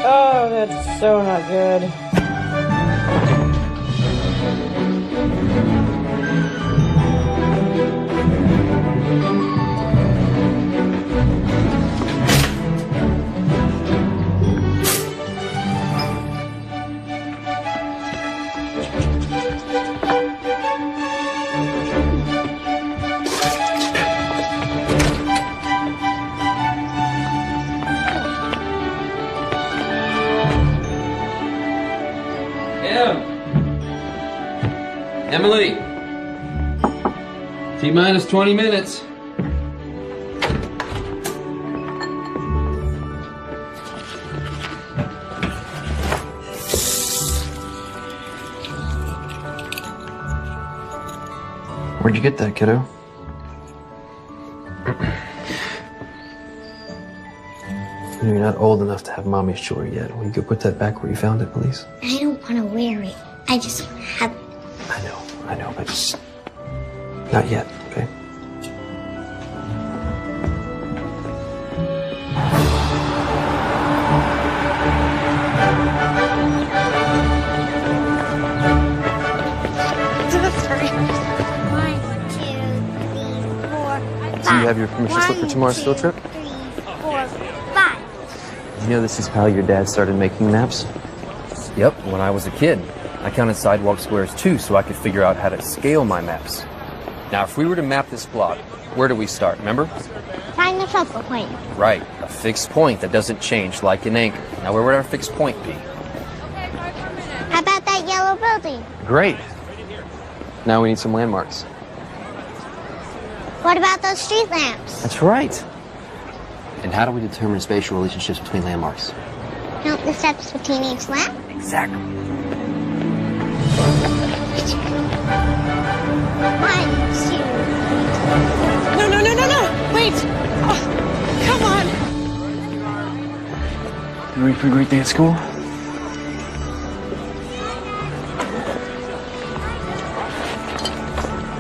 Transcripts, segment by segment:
Oh, that's so not good. Emily, T-minus 20 minutes. Where'd you get that, kiddo? You're not old enough to have mommy's chore yet. Will you go put that back where you found it, please? I don't want to wear it. I just have... I know, but just not yet, okay? Do you have your permission slip for tomorrow's field trip? 3, 4, 5. You know this is how your dad started making maps? Yep, when I was a kid. I counted sidewalk squares too, so I could figure out how to scale my maps. Now, if we were to map this block, where do we start, remember? Find the focal point. Right, a fixed point that doesn't change like an anchor. Now, where would our fixed point be? How about that yellow building? Great. Now we need some landmarks. What about those street lamps? That's right. And how do we determine spatial relationships between landmarks? Count the steps between each lamp? Exactly. 1, 2. No. Wait. Oh, come on. You ready for a great day at school?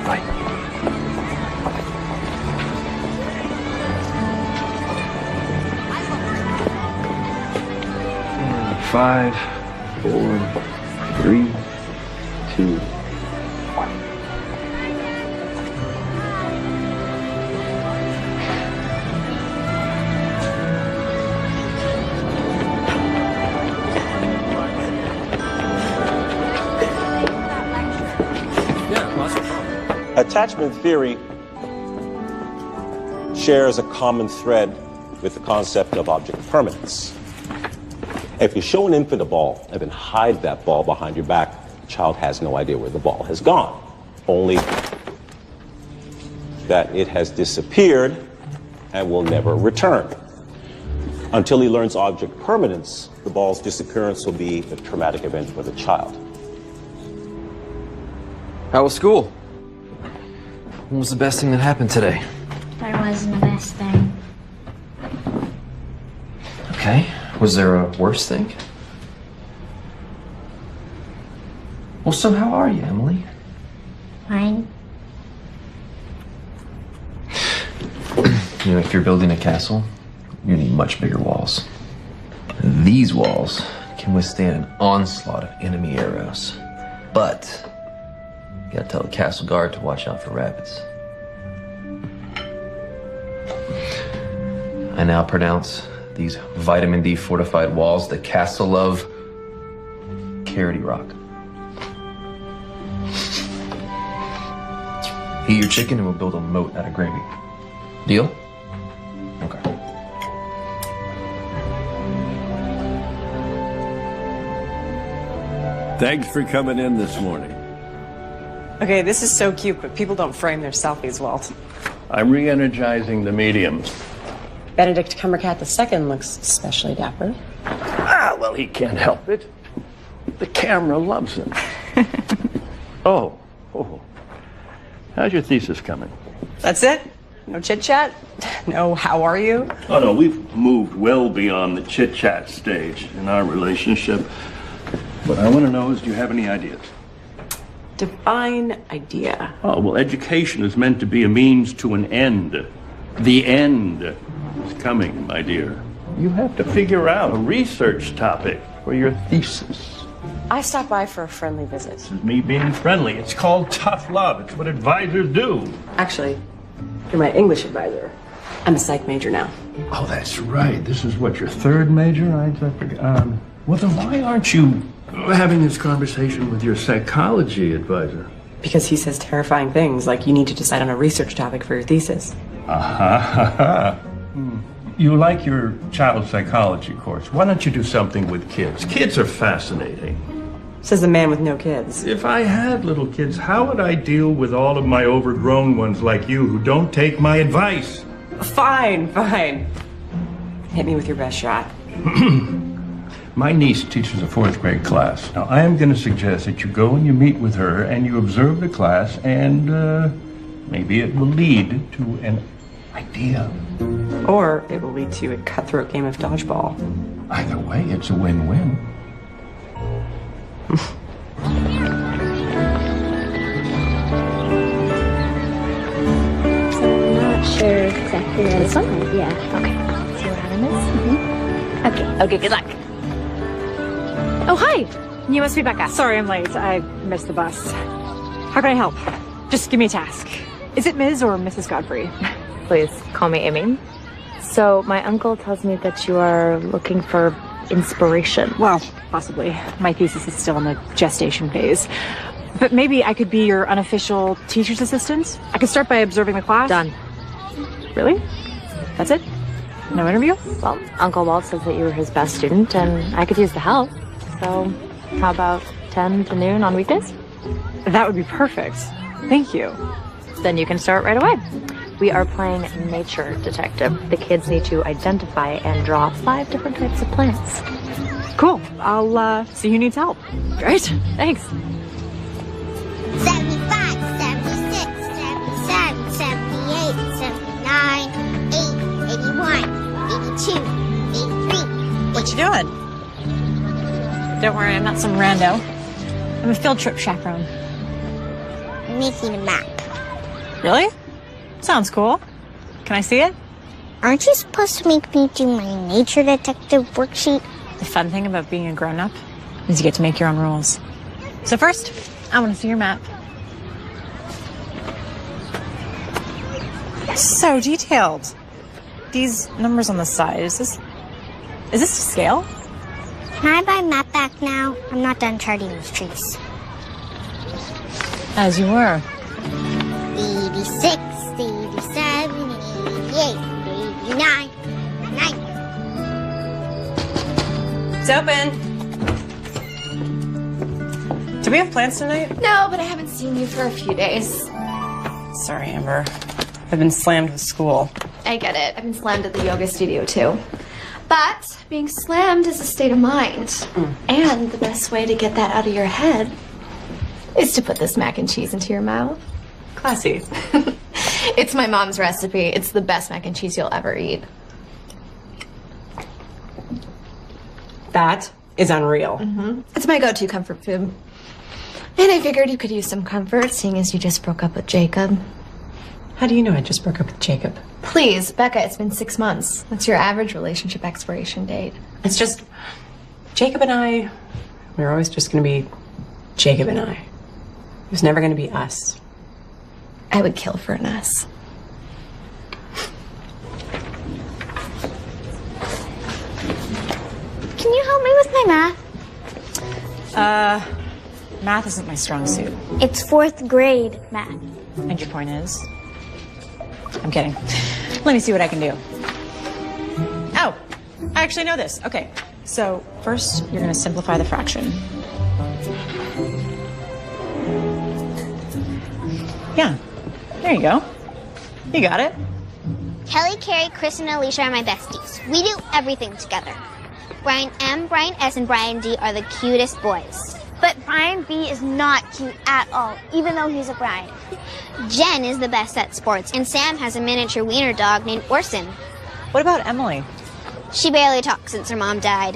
Bye. 5, 4, 3, 2, 1. Attachment theory shares a common thread with the concept of object permanence. If you show an infant a ball and then hide that ball behind your back, the child has no idea where the ball has gone, only that it has disappeared and will never return. Until he learns object permanence, the ball's disappearance will be a traumatic event for the child. How was school? What was the best thing that happened today? There wasn't the best thing. Okay. Was there a worse thing? Well, so how are you, Emily? Fine. You know, if you're building a castle, you need much bigger walls. These walls can withstand an onslaught of enemy arrows. But you gotta tell the castle guard to watch out for rabbits. I now pronounce these vitamin D fortified walls the castle of Carroty Rock. Eat your chicken and we'll build a moat out of gravy. Deal? Okay. Thanks for coming in this morning. Okay, this is so cute, but people don't frame their selfies well. I'm re-energizing the mediums. Benedict Cumbercat II looks especially dapper. Ah, well, he can't help it. The camera loves him. Oh. How's your thesis coming? That's it? No chit-chat? No how are you? Oh, no, we've moved well beyond the chit-chat stage in our relationship. What I want to know is, do you have any ideas? Define idea. Oh, well, education is meant to be a means to an end. The end is coming, my dear. You have to figure out a research topic for your thesis. I stopped by for a friendly visit. This is me being friendly. It's called tough love. It's what advisors do. Actually, you're my English advisor. I'm a psych major now. Oh, that's right. This is what, your third major? I forgot. Well, then why aren't you having this conversation with your psychology advisor? Because he says terrifying things like you need to decide on a research topic for your thesis. You like your child psychology course. Why don't you do something with kids? Kids are fascinating. Says the man with no kids. If I had little kids, how would I deal with all of my overgrown ones like you who don't take my advice? Fine. Hit me with your best shot. My niece teaches a 4th grade class. Now, I am going to suggest that you go and you meet with her and you observe the class, and maybe it will lead to an idea. Or it will lead to a cutthroat game of dodgeball. Either way, it's a win-win. Not sure exactly what it's on. Yeah. Okay. See what happened is? Okay, good luck. Oh, hi. You must be Becca. Sorry I'm late. I missed the bus. How can I help? Just give me a task. Is it Ms. or Mrs. Godfrey? Please call me Amy. So my uncle tells me that you are looking for inspiration. Well, possibly. My thesis is still in the gestation phase. But maybe I could be your unofficial teacher's assistant? I could start by observing the class. Done. Really? That's it? No interview? Well, Uncle Walt says that you were his best student and I could use the help. So how about 10 to noon on weekdays? That would be perfect. Thank you. Then you can start right away. We are playing nature detective. The kids need to identify and draw 5 different types of plants. Cool. I'll see who needs help. Great. Thanks. 75, 76, 77, 78, 79, 80, 81, 82, 83. What you doing? Don't worry, I'm not some rando. I'm a field trip chaperone. Making a map. Really? Sounds cool. Can I see it? Aren't you supposed to make me do my nature detective worksheet? The fun thing about being a grown-up is you get to make your own rules. So first, I want to see your map. So detailed. These numbers on the side, is this to scale? Can I buy map back now? I'm not done charting these trees. As you were. 86, 87, 88, 89, 90. It's open. Do we have plans tonight? No, but I haven't seen you for a few days. Sorry, Amber. I've been slammed with school. I get it. I've been slammed at the yoga studio too. But being slammed is a state of mind. And the best way to get that out of your head is to put this mac and cheese into your mouth. Classy. It's my mom's recipe. It's the best mac and cheese you'll ever eat. That is unreal. It's my go-to comfort food. And I figured you could use some comfort, seeing as you just broke up with Jacob. How do you know I just broke up with Jacob? Please, Becca, it's been 6 months. That's your average relationship expiration date. It's just, Jacob and I, we were always just going to be Jacob and I. It was never going to be us. I would kill for an us. Can you help me with my math? Math isn't my strong suit. It's 4th grade math. And your point is? I'm kidding. Let me see what I can do. Oh, I actually know this. Okay, so first you're going to simplify the fraction. Yeah, there you go. You got it. Kelly, Carrie, Chris, and Alicia are my besties. We do everything together. Brian M, Brian S, and Brian D are the cutest boys. But Brian B is not cute at all, even though he's a Brian. Jen is the best at sports, and Sam has a miniature wiener dog named Orson. What about Emily? She barely talks since her mom died.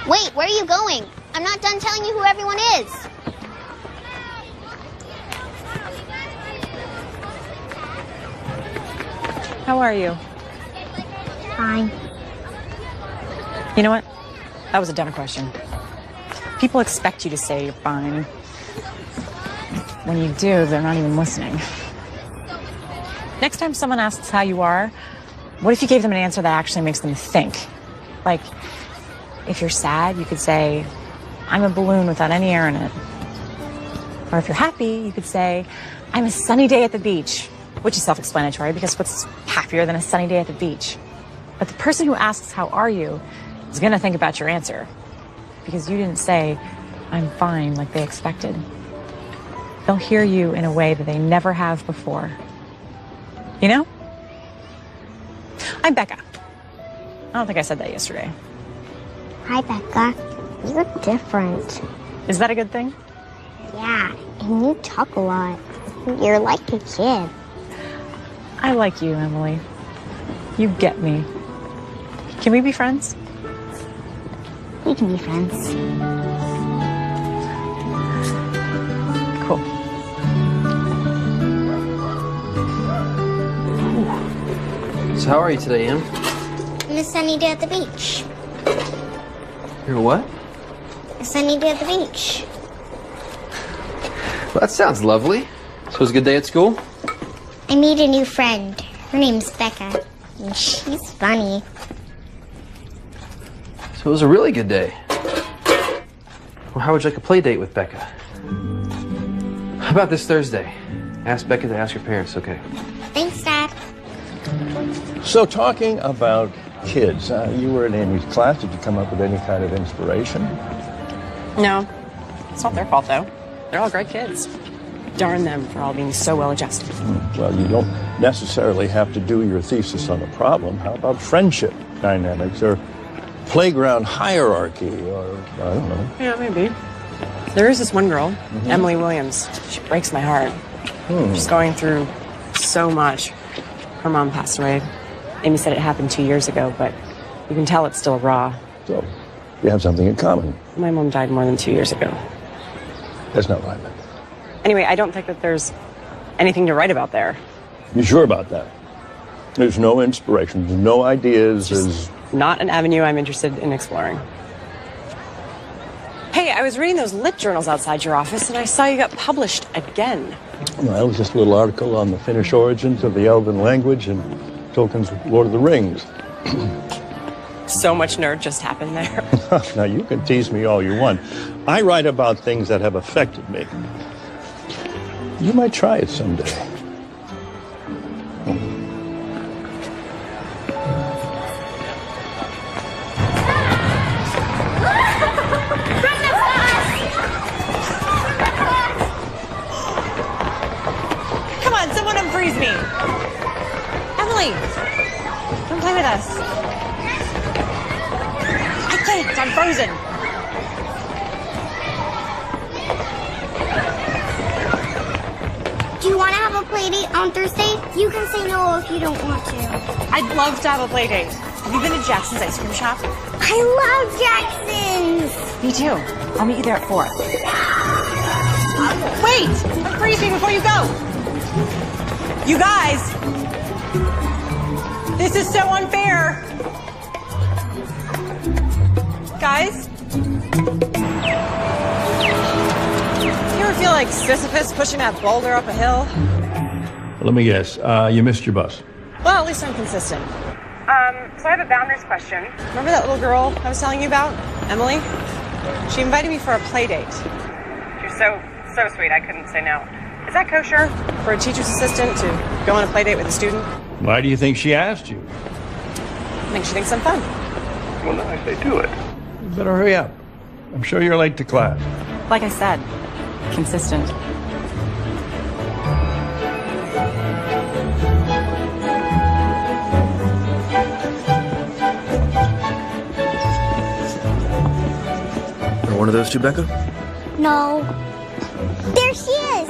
Wait, where are you going? I'm not done telling you who everyone is. How are you? Fine. You know what? That was a dumb question. People expect you to say you're fine. When you do, they're not even listening. Next time someone asks how you are, what if you gave them an answer that actually makes them think? Like, if you're sad, you could say, I'm a balloon without any air in it. Or if you're happy, you could say, I'm a sunny day at the beach, which is self-explanatory because what's happier than a sunny day at the beach? But the person who asks, how are you, is going to think about your answer because you didn't say, I'm fine, like they expected. They'll hear you in a way that they never have before. You know? I'm Becca. I don't think I said that yesterday. Hi, Becca. You look different. Is that a good thing? Yeah, and you talk a lot. You're like a kid. I like you, Emily. You get me. Can we be friends? We can be friends. Cool. So how are you today, Em? I'm a sunny day at the beach. You're what? A sunny day at the beach. Well, that sounds lovely. So it was a good day at school? I made a new friend. Her name's Becca. And she's funny. So it was a really good day. Well, how would you like a play date with Becca? How about this Thursday? Ask Becca to ask your parents, okay? Thanks, Dad. So talking about kids, you were in Amy's class. Did you come up with any kind of inspiration? No, it's not their fault, though. They're all great kids. Darn them for all being so well-adjusted. Well, you don't necessarily have to do your thesis on a problem. How about friendship dynamics or playground hierarchy or, I don't know. Yeah, maybe. There is this one girl, Emily Williams. She breaks my heart. She's going through so much. Her mom passed away. Amy said it happened 2 years ago, but you can tell it's still raw. So, you have something in common. My mom died more than 2 years ago. That's not what I meant. Anyway, I don't think that there's anything to write about there. You sure about that? There's no inspiration, there's no ideas, there's... Not an avenue I'm interested in exploring. Hey, I was reading those lit journals outside your office, and I saw you got published again. Well, it was just a little article on the Finnish origins of the Elven language and Tolkien's Lord of the Rings. So much nerd just happened there. Now, you can tease me all you want. I write about things that have affected me. You might try it someday. Come on, someone unfreeze me. Emily, come play with us. I can't, I'm frozen. Do you want to have a play date on Thursday? You can say no if you don't want to. I'd love to have a play date. Have you been to Jackson's ice cream shop? I love Jackson's. Me too. I'll meet you there at 4. Wait! Unfreeze me before you go! You guys! This is so unfair! Guys? You ever feel like Sisyphus pushing that boulder up a hill? Let me guess, you missed your bus. Well, at least I'm consistent. So I have a boundaries question. Remember that little girl I was telling you about? Emily? She invited me for a play date. She was so sweet, I couldn't say no. Is that kosher for a teacher's assistant to go on a play date with a student? Why do you think she asked you? I think she thinks I'm fun. Well, now if they do it, you better hurry up. I'm sure you're late to class. Like I said, consistent. Or one of those two, Becca? No. There she is!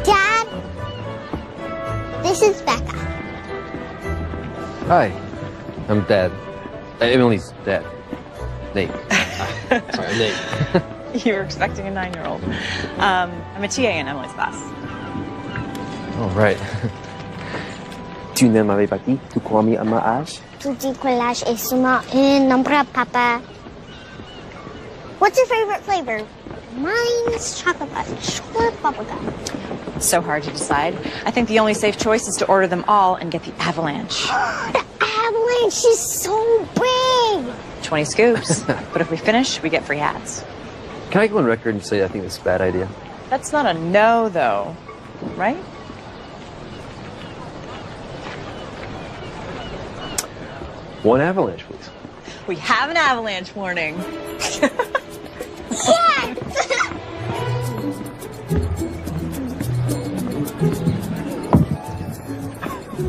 Dad, this is Becca. Hi, I'm Dad. Emily's dad. Nate. Sorry, Nate. You were expecting a 9-year-old. I'm a TA in Emily's class. Oh, right. Tu ne m'avais pas dit, tu crois à ma âge? Tu dis que l'âge est seulement un nombre, Papa. What's your favorite flavor? Mine's chocolate fudge or bubblegum. So hard to decide. I think the only safe choice is to order them all and get the avalanche. The avalanche is so big! 20 scoops. But if we finish, we get free hats. Can I go on record and say I think it's a bad idea? That's not a no, though. Right? One avalanche, please. We have an avalanche warning. Yes!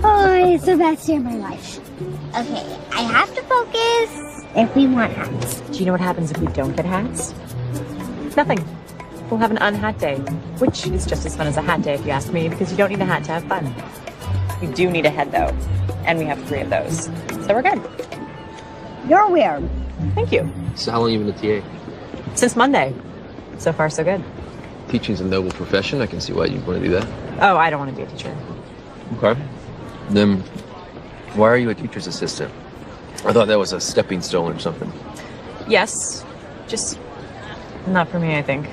Oh, it's the best year of my life. Okay, I have to focus if we want hats. Do you know what happens if we don't get hats? Nothing. We'll have an unhat day, which is just as fun as a hat day if you ask me, because you don't need a hat to have fun. We do need a head, though, and we have 3 of those. So we're good. You're weird. Thank you. So how long have you been a TA? Since Monday. So far, so good. Teaching's a noble profession. I can see why you'd want to do that. Oh, I don't want to be a teacher. Okay. Then why are you a teacher's assistant? I thought that was a stepping stone or something. Yes, just not for me, I think.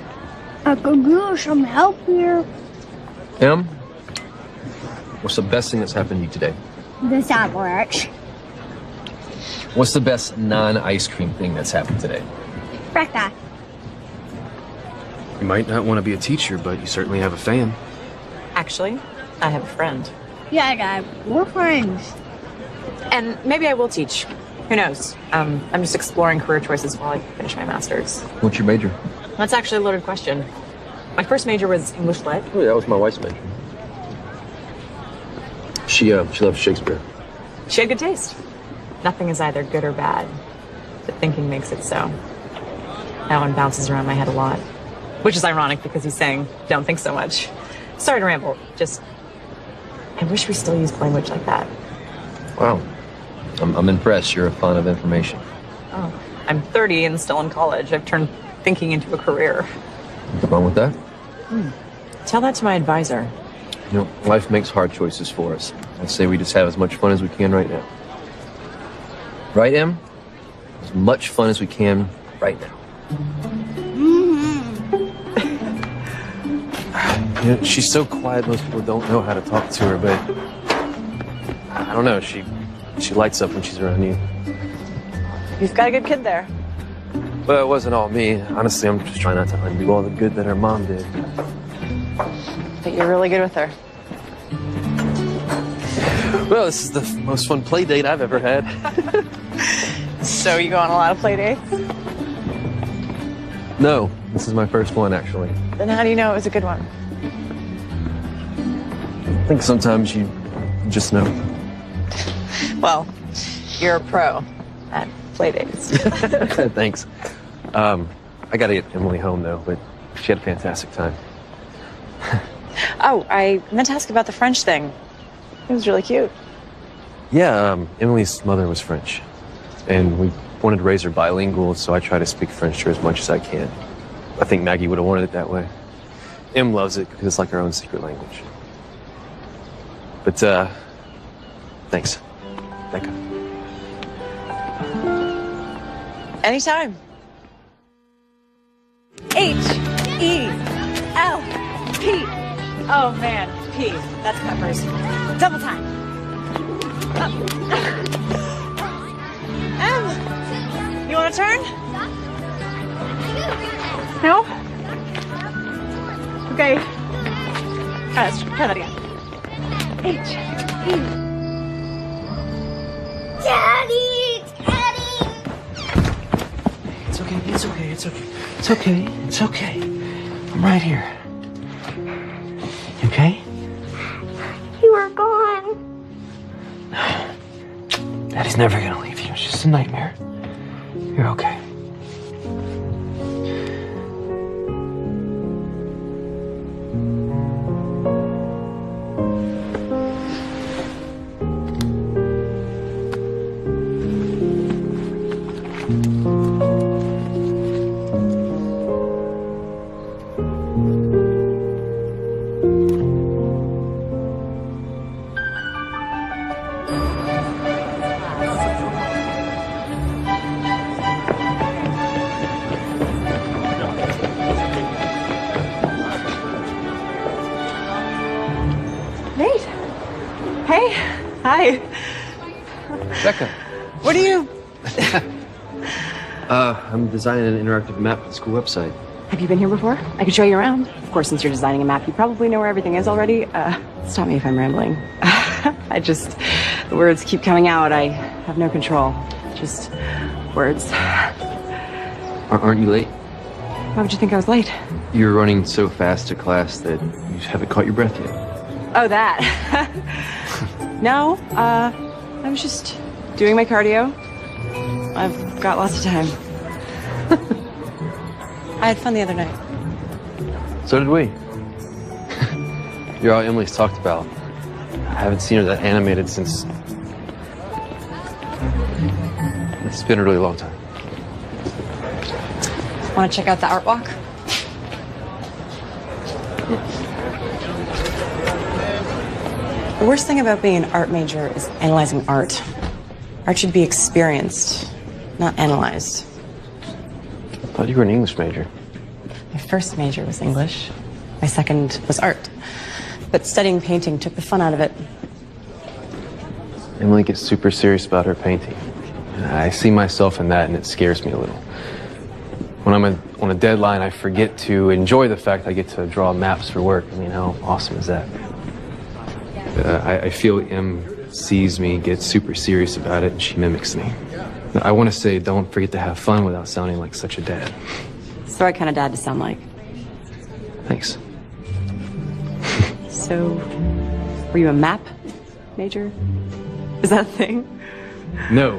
I could use some help here. Em, what's the best thing that's happened to you today? This avalanche. What's the best non-ice cream thing that's happened today? Becca. You might not want to be a teacher, but you certainly have a fan. Actually, I have a friend. Yeah, Dad, we're friends. And maybe I will teach. Who knows? I'm just exploring career choices while I finish my master's. What's your major? That's actually a loaded question. My first major was English Lit. Oh, yeah, that was my wife's major. She loves Shakespeare. She had good taste. Nothing is either good or bad, but thinking makes it so. That one bounces around my head a lot, which is ironic because he's saying, don't think so much. Sorry to ramble, just, I wish we still used language like that. Wow. I'm impressed. You're a font of information. Oh, I'm 30 and still in college. I've turned thinking into a career. What's wrong with that? Tell that to my advisor. You know, life makes hard choices for us. I say we just have as much fun as we can right now. Right, Em? As much fun as we can right now. You know, she's so quiet, most people don't know how to talk to her, but I don't know, she lights up when she's around you. You've got a good kid there. Well, it wasn't all me. Honestly, I'm just trying not to undo all the good that her mom did. But you're really good with her. Well, this is the most fun play date I've ever had. So you go on a lot of play dates? No, this is my first one, actually. Then how do you know it was a good one? I think sometimes you just know. Well, you're a pro at play dates. Thanks. I gotta get Emily home, though, but she had a fantastic time. Oh, I meant to ask about the French thing. It was really cute. Yeah, Emily's mother was French, and we wanted to raise her bilingual, so I try to speak French to her as much as I can. I think Maggie would have wanted it that way. Em loves it because it's like her own secret language. But, thanks, Becca. Anytime. H-E-L-P. Oh, man. P. That's peppers. Double time. Em, you want to turn? No? Okay. Let's try that again. H-E. Daddy! It's okay, it's okay, it's okay. It's okay, it's okay. I'm right here. You okay? You were gone. No. Daddy's never gonna leave you. Just just a nightmare. You're okay. Hey. Hi. Becca. What are you... I'm designing an interactive map for the school website. Have you been here before? I could show you around. Of course, since you're designing a map, you probably know where everything is already. Stop me if I'm rambling. The words keep coming out. I have no control. Just words. Aren't you late? Why would you think I was late? You were running so fast to class that you haven't caught your breath yet. Oh, that. No, I was just doing my cardio. I've got lots of time. I had fun the other night. So did we. You're all Emily's talked about. I haven't seen her that animated since... It's been a really long time. Want to check out the art walk? The worst thing about being an art major is analyzing art. Art should be experienced, not analyzed. I thought you were an English major. My first major was English. My second was art. But studying painting took the fun out of it. Emily gets super serious about her painting. I see myself in that, and it scares me a little. When I'm on a deadline, I forget to enjoy the fact I get to draw maps for work. I mean, how awesome is that? I feel Em sees me, gets super serious about it, and she mimics me. I want to say, don't forget to have fun without sounding like such a dad. It's the right kind of dad to sound like. Thanks. So, were you a map major? Is that a thing? No,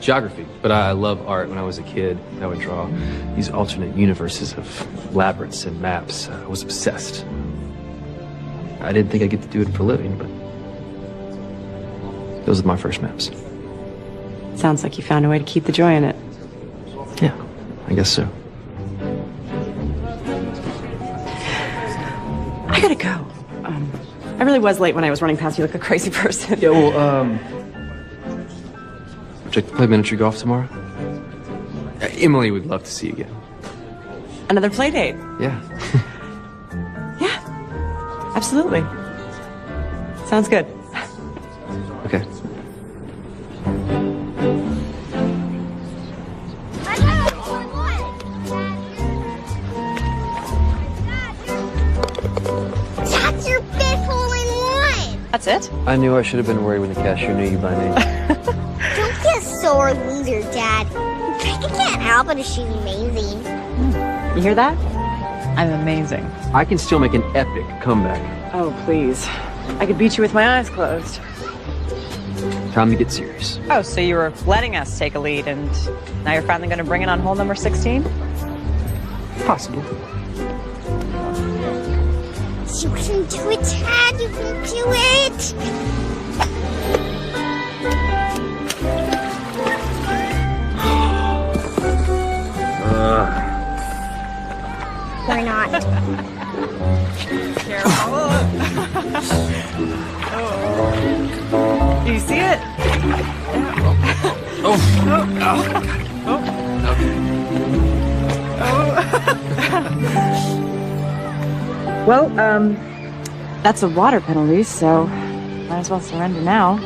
geography. But I love art. When I was a kid, I would draw these alternate universes of labyrinths and maps. I was obsessed. I didn't think I'd get to do it for a living, but those are my first maps. Sounds like you found a way to keep the joy in it. Yeah, I guess so. I gotta go. I really was late when I was running past you like a crazy person. Yeah, well, would you like to play miniature golf tomorrow? Emily would love to see you again. Another play date? Yeah. Yeah, absolutely. Sounds good. Okay. That's your fifth hole-in-one! That's it? I knew I should have been worried when the cashier knew you by name. Don't be a sore loser, Dad. Becca can't help it if she's amazing. You hear that? I'm amazing. I can still make an epic comeback. Oh, please. I could beat you with my eyes closed. Time to get serious. Oh, so you were letting us take a lead, and now you're finally going to bring it on hole number 16? Possible. You can do it, Dad. You can do it. We're not. Careful. Do you see it? Oh. Well, that's a water penalty, so might as well surrender now.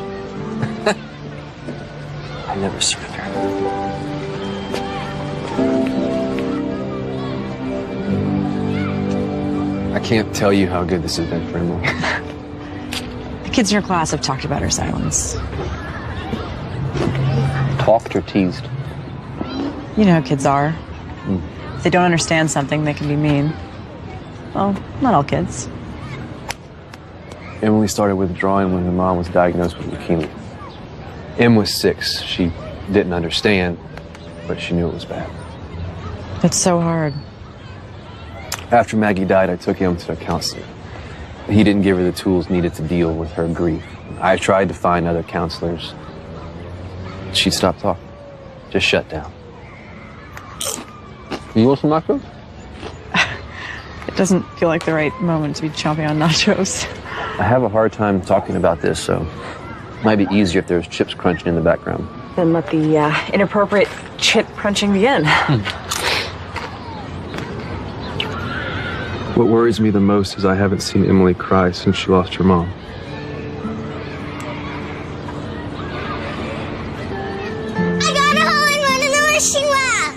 I never surrender. I can't tell you how good this has been for Emily. The kids in your class have talked about her silence. Talked or teased? You know how kids are. If they don't understand something, they can be mean. Well, not all kids. Emily started withdrawing when her mom was diagnosed with leukemia. Em was 6. She didn't understand, but she knew it was bad. It's so hard. After Maggie died, I took him to a counselor. He didn't give her the tools needed to deal with her grief. I tried to find other counselors. She'd stop talking, just shut down. You want some nachos? It doesn't feel like the right moment to be chomping on nachos. I have a hard time talking about this, so it might be easier if there's chips crunching in the background. Then let the inappropriate chip crunching begin. What worries me the most is I haven't seen Emily cry since she lost her mom. I got a hole in one in the wishing well.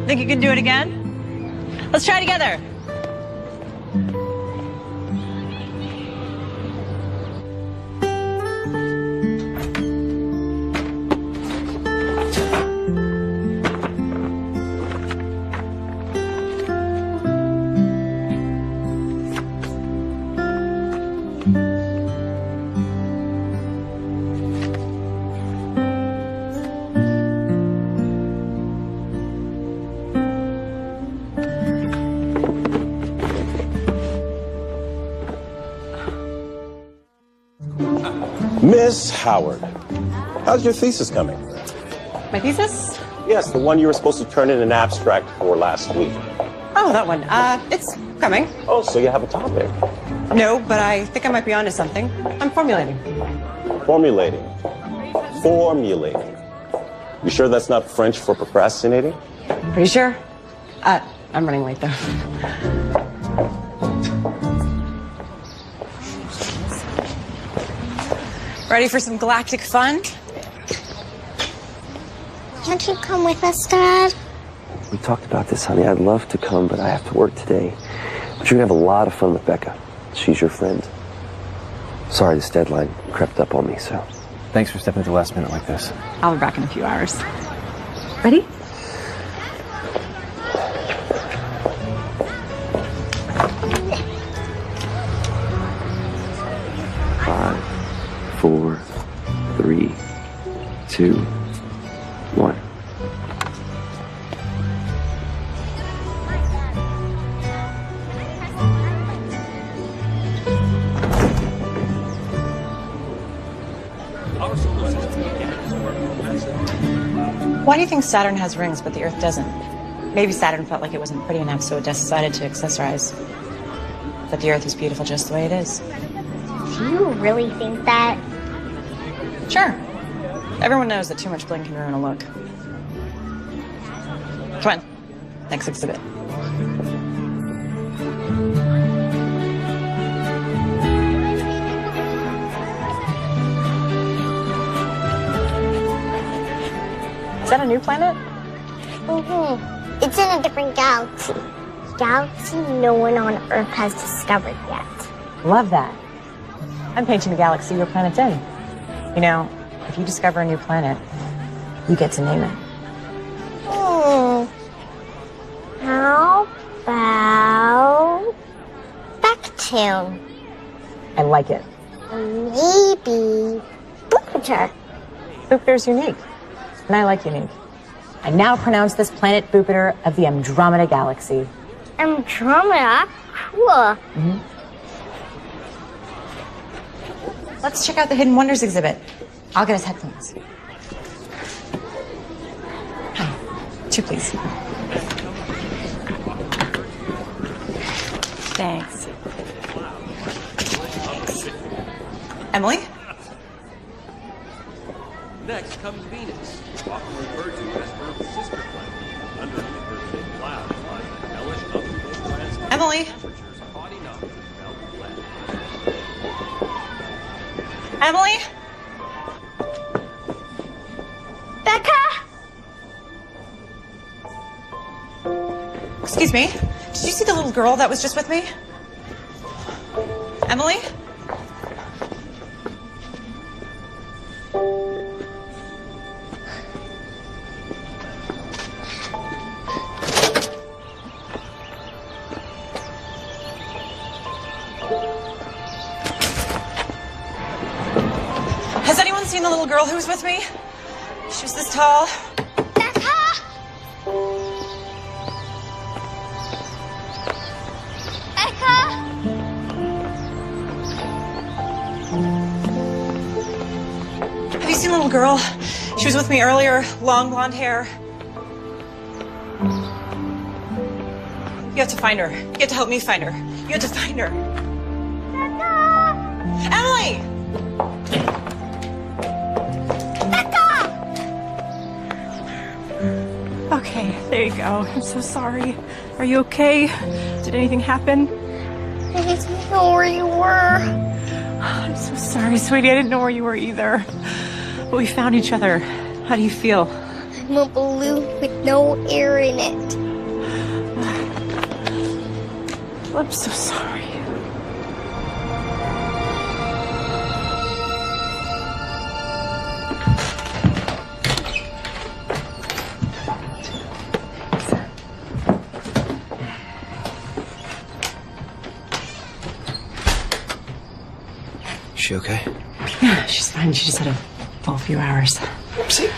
Think you can do it again? Let's try together. Miss Howard, how's your thesis coming? My thesis? Yes, the one you were supposed to turn in an abstract for last week. Oh, that one. It's coming. Oh, so you have a topic. No, but I think I might be onto something. I'm formulating. Formulating. You sure that's not French for procrastinating? Pretty sure. I'm running late, though. Ready for some galactic fun? Can't you come with us, Dad? We talked about this, honey. I'd love to come, but I have to work today. But you're gonna have a lot of fun with Becca. She's your friend. Sorry, this deadline crept up on me, so. Thanks for stepping at the last minute like this. I'll be back in a few hours. Ready? Five, 4, 3, 2, 1. Why do you think Saturn has rings but the Earth doesn't? Maybe Saturn felt like it wasn't pretty enough, so it decided to accessorize. But the Earth is beautiful just the way it is. Do you really think that? Sure. Everyone knows that too much bling can ruin a look. Come on. Next exhibit. Is that a new planet? Mm-hmm. It's in a different galaxy. Galaxy no one on Earth has discovered yet. Love that. I'm painting the galaxy your planet's in. You know, if you discover a new planet, you get to name it. How about Backtune? I like it. Maybe Jupiter. Jupiter's unique, and I like unique. I now pronounce this planet Jupiter of the Andromeda Galaxy. Andromeda? Cool. Let's check out the Hidden Wonders exhibit. I'll get us headphones. Hi. 2, please. Thanks. Emily? Next comes Venus, often referred to as Earth's sister planet. Underneath her thin clouds lie hellish up planets. Emily? Temperatures hot enough to melt the planet. Emily? Becca? Excuse me. Did you see the little girl that was just with me? Emily? seen the little girl who was with me? She was this tall. Becca! Becca! Have you seen the little girl? She was with me earlier. Long blonde hair. You have to find her. You have to help me find her. You have to find her. Becca! Emily! Becca! Okay, there you go. I'm so sorry. Are you okay? Did anything happen? I didn't know where you were. I'm so sorry, sweetie. I didn't know where you were either. But we found each other. How do you feel? I'm a balloon with no air in it. I'm so sorry. Is she okay? Yeah, she's fine. She just had a full few hours. See?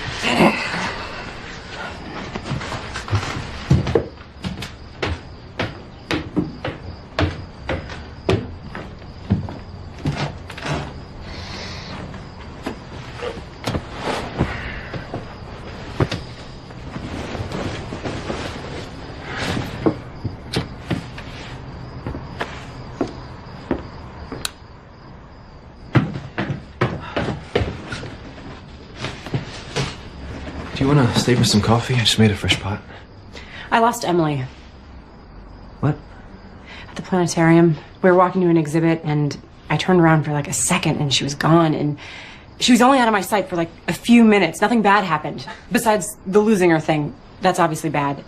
Do you want to stay for some coffee? I just made a fresh pot. I lost Emily What? at the planetarium. We were walking to an exhibit, and I turned around for like a second, and she was gone. And she was only out of my sight for like a few minutes. Nothing bad happened. Besides the losing her thing. That's obviously bad.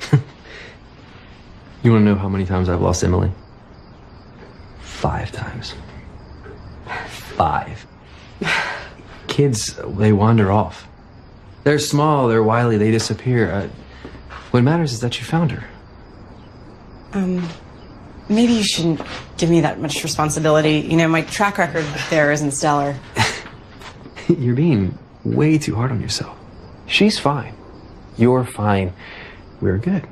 You want to know how many times I've lost Emily? 5 times. 5. Kids, they wander off. They're small, they're wily, they disappear. What matters is that you found her. Maybe you shouldn't give me that much responsibility. You know, my track record there isn't stellar. You're being way too hard on yourself. She's fine. You're fine. We're good.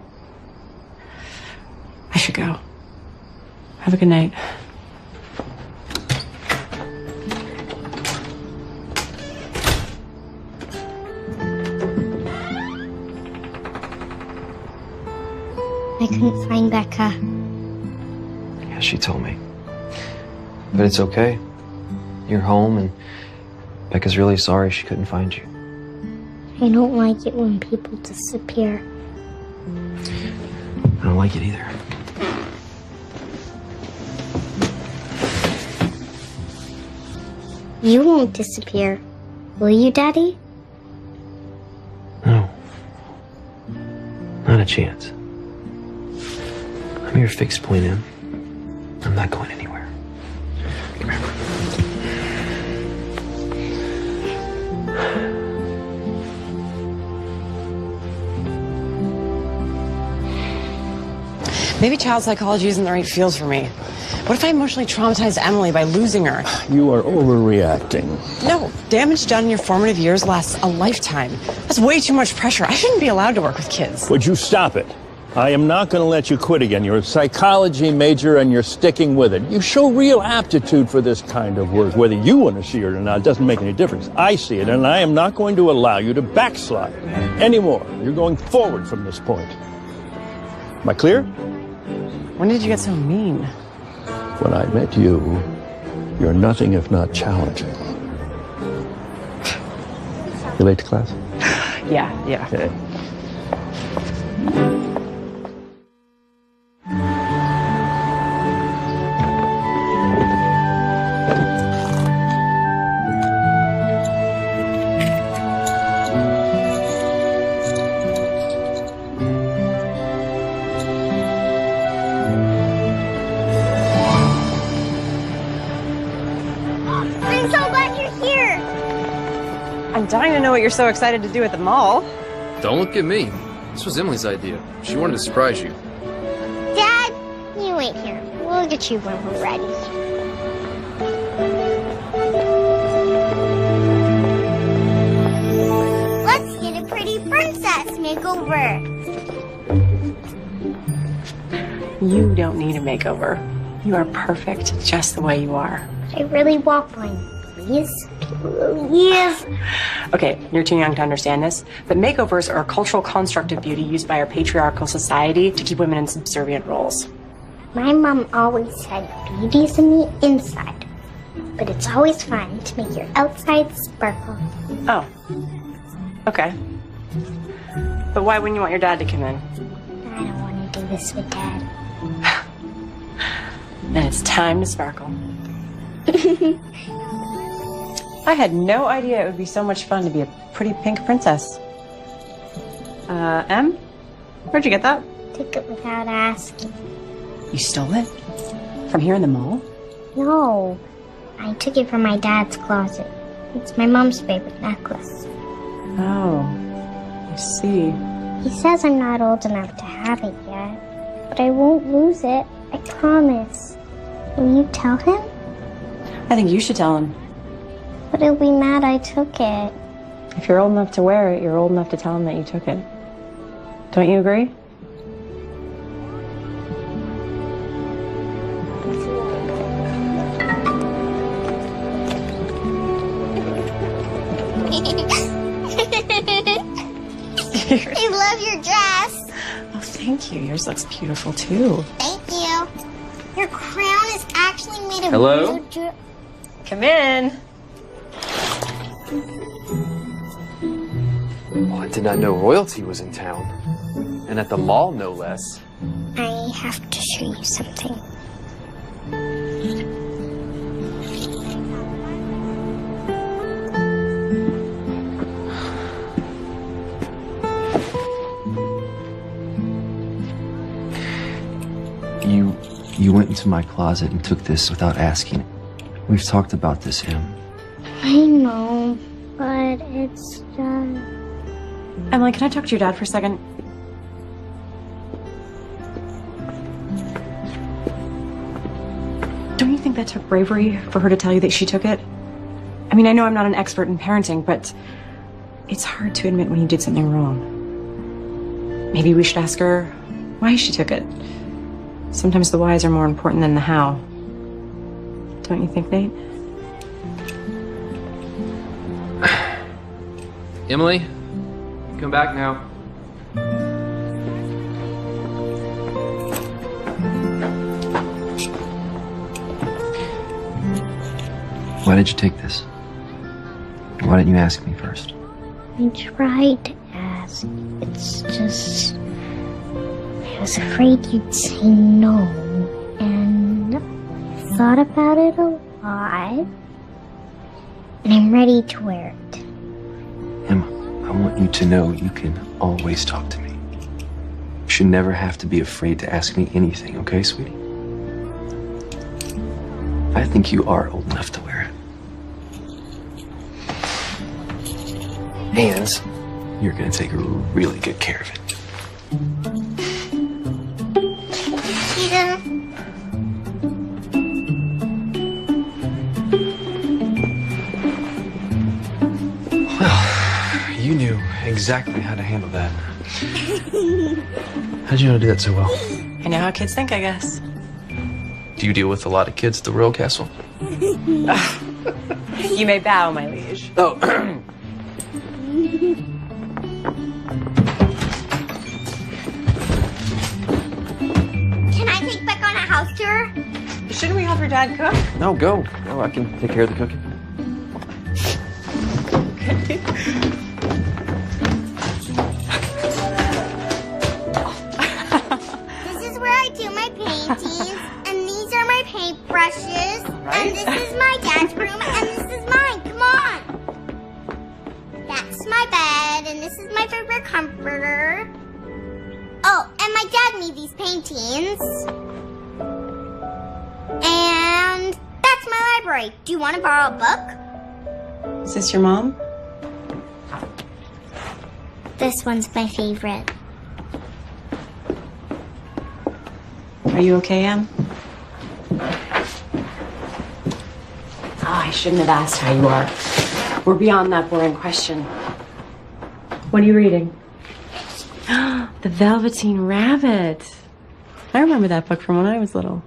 I should go. Have a good night. I couldn't find Becca. Yeah, she told me. But it's okay. You're home, and Becca's really sorry she couldn't find you. I don't like it when people disappear. I don't like it either. You won't disappear, will you, Daddy? No. Not a chance. I'm your fixed point, Em. I'm not going anywhere. Come here. Maybe child psychology isn't the right field for me. What if I emotionally traumatized Emily by losing her? You are overreacting. No, damage done in your formative years lasts a lifetime. That's way too much pressure. I shouldn't be allowed to work with kids. Would you stop it? I am not going to let you quit again. You're a psychology major and you're sticking with it. You show real aptitude for this kind of work. Whether you want to see it or not doesn't make any difference. I see it, and I am not going to allow you to backslide anymore. You're going forward from this point. Am I clear? When did you get so mean? When I met you, you're nothing if not challenging. You late to class? Yeah. Okay. I'm so glad you're here. I'm dying to know what you're so excited to do at the mall. Don't look at me. This was Emily's idea. She wanted to surprise you. Dad, you wait here. We'll get you when we're ready. makeover. You don't need a makeover. You are perfect just the way you are. I really want one. Please? Please? Okay, you're too young to understand this, but makeovers are a cultural construct of beauty used by our patriarchal society to keep women in subservient roles. My mom always said beauty's in the inside, but it's always fun to make your outside sparkle. Oh. Okay. But why wouldn't you want your dad to come in? I don't want to do this with Dad. Then it's time to sparkle. I had no idea it would be so much fun to be a pretty pink princess. Em? Where'd you get that? Took it without asking. You stole it? From here in the mall? No, I took it from my dad's closet. It's my mom's favorite necklace. Oh, I see. He says I'm not old enough to have it yet, but I won't lose it. I promise. Will you tell him? I think you should tell him. But he'll be mad I took it. If you're old enough to wear it, you're old enough to tell him that you took it. Don't you agree? I love your dress. Oh, thank you. Yours looks beautiful, too. Thank you. Your crown is actually made of Hello? blue Come in. Oh, I did not know royalty was in town. And at the mall, no less. I have to show you something. You went into my closet and took this without asking. We've talked about this, Em. I know, but it's just... Emily, can I talk to your dad for a second? Don't you think that took bravery for her to tell you that she took it? I mean, I know I'm not an expert in parenting, but it's hard to admit when you did something wrong. Maybe we should ask her why she took it. Sometimes the whys are more important than the how. Don't you think, Nate? Emily, come back now. Why did you take this? Why didn't you ask me first? I tried to ask. It's just... I was afraid you'd say no, and I thought about it a lot, and I'm ready to wear it. Emma, I want you to know you can always talk to me. You should never have to be afraid to ask me anything, okay, sweetie? I think you are old enough to wear it. And you're gonna take really good care of it. You knew exactly how to handle that. How'd you know to do that so well? I know how kids think, I guess. Do you deal with a lot of kids at the royal castle? You may bow, my liege. Oh. Can I take Beck on a house tour? Shouldn't we have her dad cook? No, go. No, I can take care of the cooking. This is where I do my paintings, and these are my paintbrushes, and this is my dad's room, and this is mine. Come on. That's my bed, and this is my favorite comforter. Oh, and my dad made these paintings. And that's my library. Do you want to borrow a book? Is this your mom? This one's my favorite. Are you okay, Em? Oh, I shouldn't have asked how you are. We're beyond that boring question. What are you reading? The Velveteen Rabbit. I remember that book from when I was little.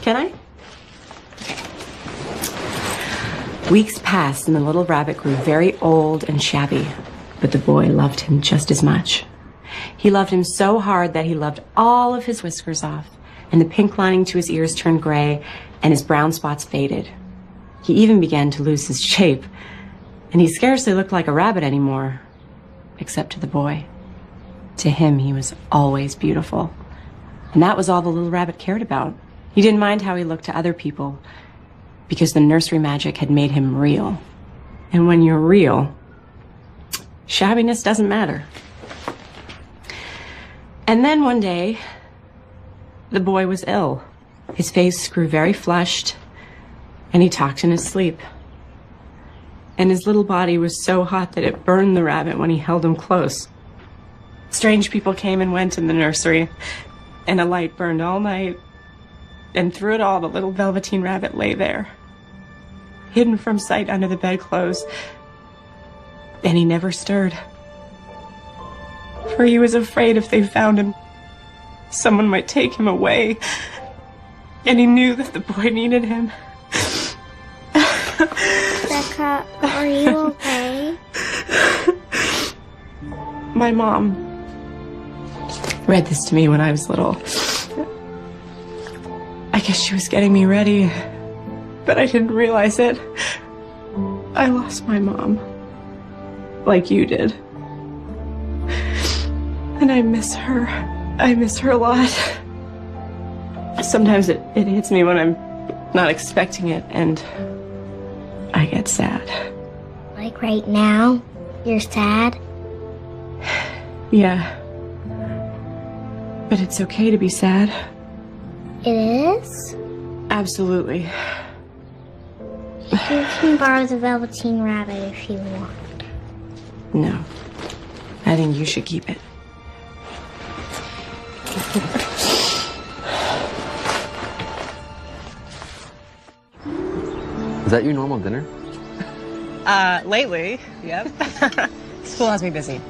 Can I? Weeks passed and the little rabbit grew very old and shabby, but the boy loved him just as much. He loved him so hard that he loved all of his whiskers off, and the pink lining to his ears turned gray, and his brown spots faded. He even began to lose his shape, and he scarcely looked like a rabbit anymore, except to the boy. To him, he was always beautiful, and that was all the little rabbit cared about. He didn't mind how he looked to other people, because the nursery magic had made him real. And when you're real, shabbiness doesn't matter. And then one day, the boy was ill. His face grew very flushed, and he talked in his sleep. And his little body was so hot that it burned the rabbit when he held him close. Strange people came and went in the nursery, and a light burned all night. And through it all, the little Velveteen Rabbit lay there, hidden from sight under the bedclothes. And he never stirred, for he was afraid if they found him, someone might take him away. And he knew that the boy needed him. Becca, are you okay? My mom read this to me when I was little. I guess she was getting me ready, but I didn't realize it. I lost my mom, like you did. And I miss her. I miss her a lot. Sometimes it hits me when I'm not expecting it, and I get sad. Like right now? You're sad? Yeah. But it's okay to be sad. It is? Absolutely. You can borrow the Velveteen Rabbit if you want. No. I think you should keep it. Is that your normal dinner? Lately, yep. School has me busy.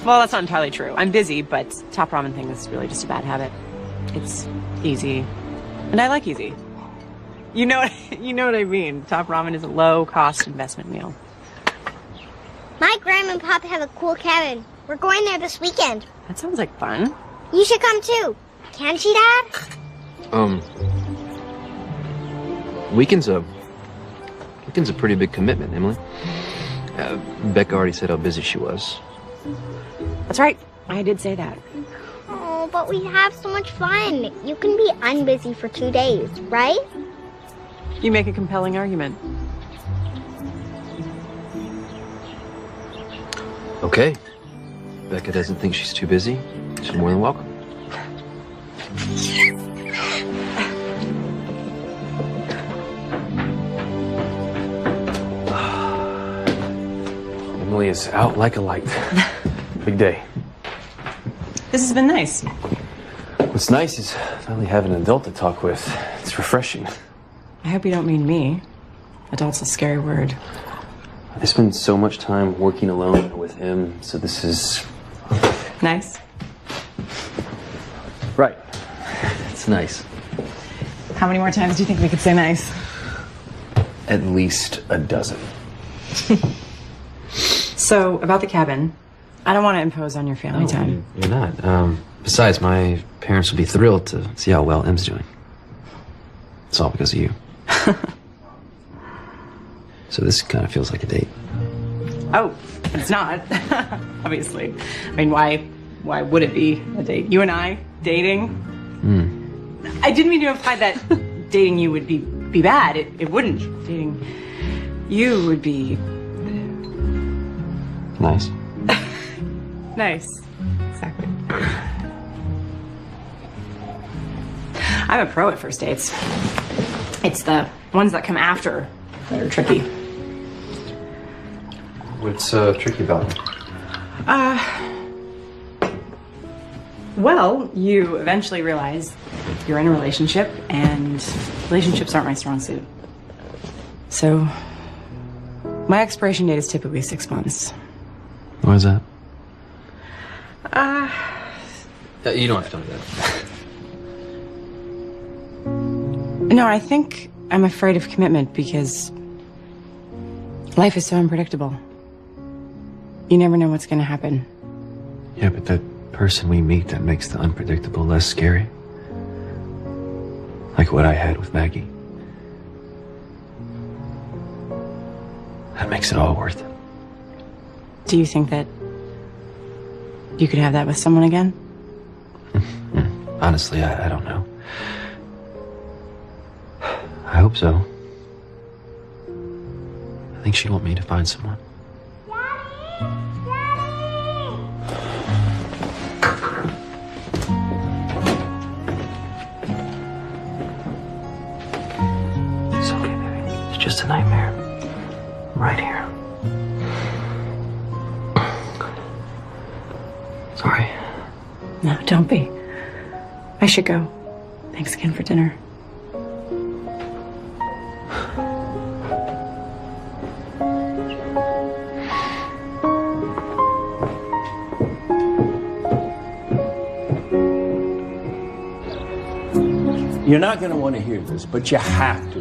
Well, that's not entirely true. I'm busy, but top ramen thing is really just a bad habit. It's easy, and I like easy. You know what I mean. Top ramen is a low-cost investment meal. My grandma and papa have a cool cabin. We're going there this weekend. That sounds like fun. You should come too. Can't you, Dad? Weekend's a pretty big commitment, Emily. Becca already said how busy she was. That's right. I did say that. Oh, but we have so much fun. You can be unbusy for 2 days, right? You make a compelling argument. Okay. Becca doesn't think she's too busy. She's more than welcome. Emily is out like a light. Big day. This has been nice. What's nice is finally having an adult to talk with. It's refreshing. I hope you don't mean me. Adult's a scary word. I spend so much time working alone with him, so this is... Nice? Right. It's nice. How many more times do you think we could say nice? At least a dozen. So, about the cabin, I don't want to impose on your family time. You're not. Besides, my parents will be thrilled to see how well Em's doing. It's all because of you. So this kind of feels like a date. Oh, it's not. Obviously. I mean, why would it be a date? You and I dating? I didn't mean to imply that dating you would be bad. It wouldn't. Dating you would be... Nice. Nice. Exactly. I'm a pro at first dates. It's the ones that come after that are tricky. What's tricky about it? Well, you eventually realize you're in a relationship, and relationships aren't my strong suit. So, my expiration date is typically 6 months. Why is that? You don't have to tell me that. No, I think I'm afraid of commitment because life is so unpredictable. You never know what's going to happen. Yeah, but that person we meet that makes the unpredictable less scary. Like what I had with Maggie. That makes it all worth it. Do you think that you could have that with someone again? Honestly, I don't know. I hope so. I think she'd want me to find someone. It's okay, baby. It's just a nightmare. I'm right here. Sorry. No, don't be. I should go. Thanks again for dinner. You're not going to want to hear this, but you have to.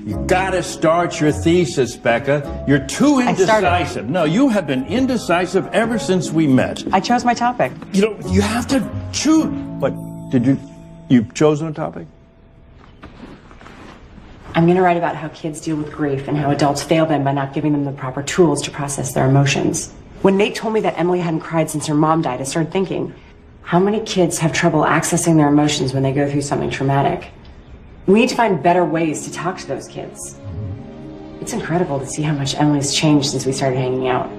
You gotta start your thesis, Becca. You're too indecisive. No, you have been indecisive ever since we met. I chose my topic. You know, you have to choose. But you've chosen a topic? I'm going to write about how kids deal with grief and how adults fail them by not giving them the proper tools to process their emotions. When Nate told me that Emily hadn't cried since her mom died, I started thinking, how many kids have trouble accessing their emotions when they go through something traumatic? We need to find better ways to talk to those kids. It's incredible to see how much Emily's changed since we started hanging out.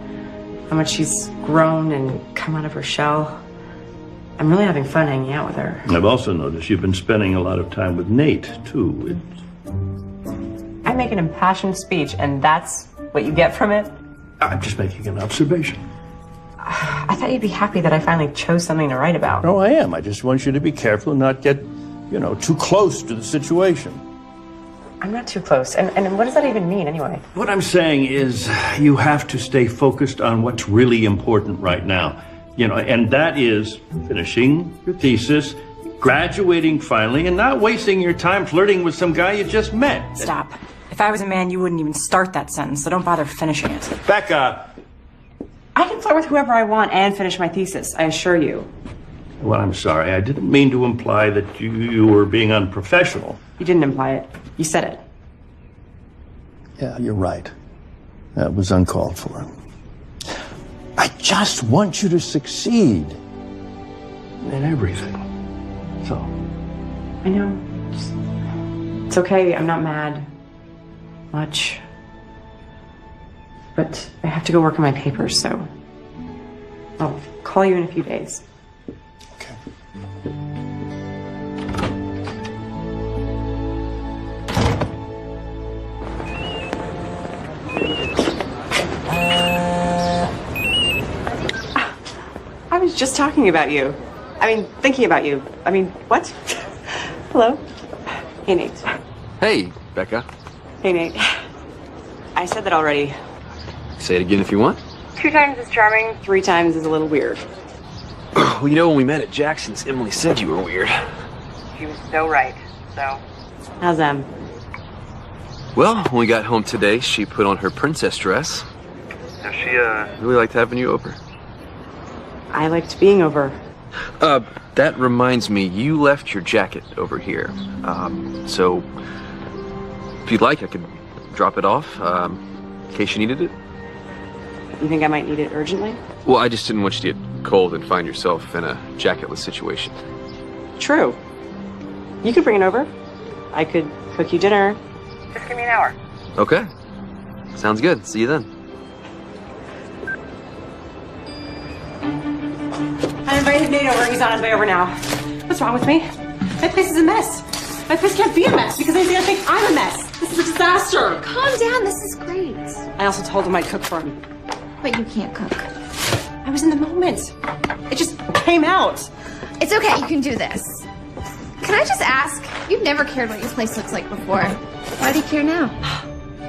How much she's grown and come out of her shell. I'm really having fun hanging out with her. I've also noticed you've been spending a lot of time with Nate, too. I make an impassioned speech, and that's what you get from it? I'm just making an observation. I thought you'd be happy that I finally chose something to write about. No, I am. I just want you to be careful and not get, too close to the situation. I'm not too close. And what does that even mean, anyway? What I'm saying is you have to stay focused on what's really important right now. And that is finishing your thesis, graduating finally, and not wasting your time flirting with some guy you just met. Stop. If I was a man, you wouldn't even start that sentence, so don't bother finishing it. Becca! I can flirt with whoever I want and finish my thesis, I assure you. Well, I'm sorry. I didn't mean to imply that you were being unprofessional. You didn't imply it. You said it. Yeah, you're right. That was uncalled for. I just want you to succeed in everything. So. I know. It's okay. I'm not mad. Much. But I have to go work on my papers, so I'll call you in a few days. Okay. I was just talking about you. Thinking about you. What? Hello? Hey, Nate. Hey, Becca. Hey, Nate. I said that already. Say it again if you want. 2 times is charming, 3 times is a little weird. Well, when we met at Jackson's, Emily said you were weird. She was so right, so. How's Em? Well, when we got home today, she put on her princess dress. So she, really liked having you over. I liked being over. That reminds me, you left your jacket over here. So, if you'd like, I could drop it off, in case you needed it. You think I might need it urgently? Well, I just didn't want you to get cold and find yourself in a jacketless situation. True. You could bring it over. I could cook you dinner. Just give me an hour. Okay. Sounds good. See you then. I invited Nate over. He's on his way over now. What's wrong with me? My place is a mess. My place can't be a mess because he's gonna think I'm a mess. This is a disaster. Calm down, this is great. I also told him I'd cook for him. But you can't cook. I was in the moment. It just came out. It's okay, you can do this. Can I just ask? You've never cared what your place looks like before. Why do you care now?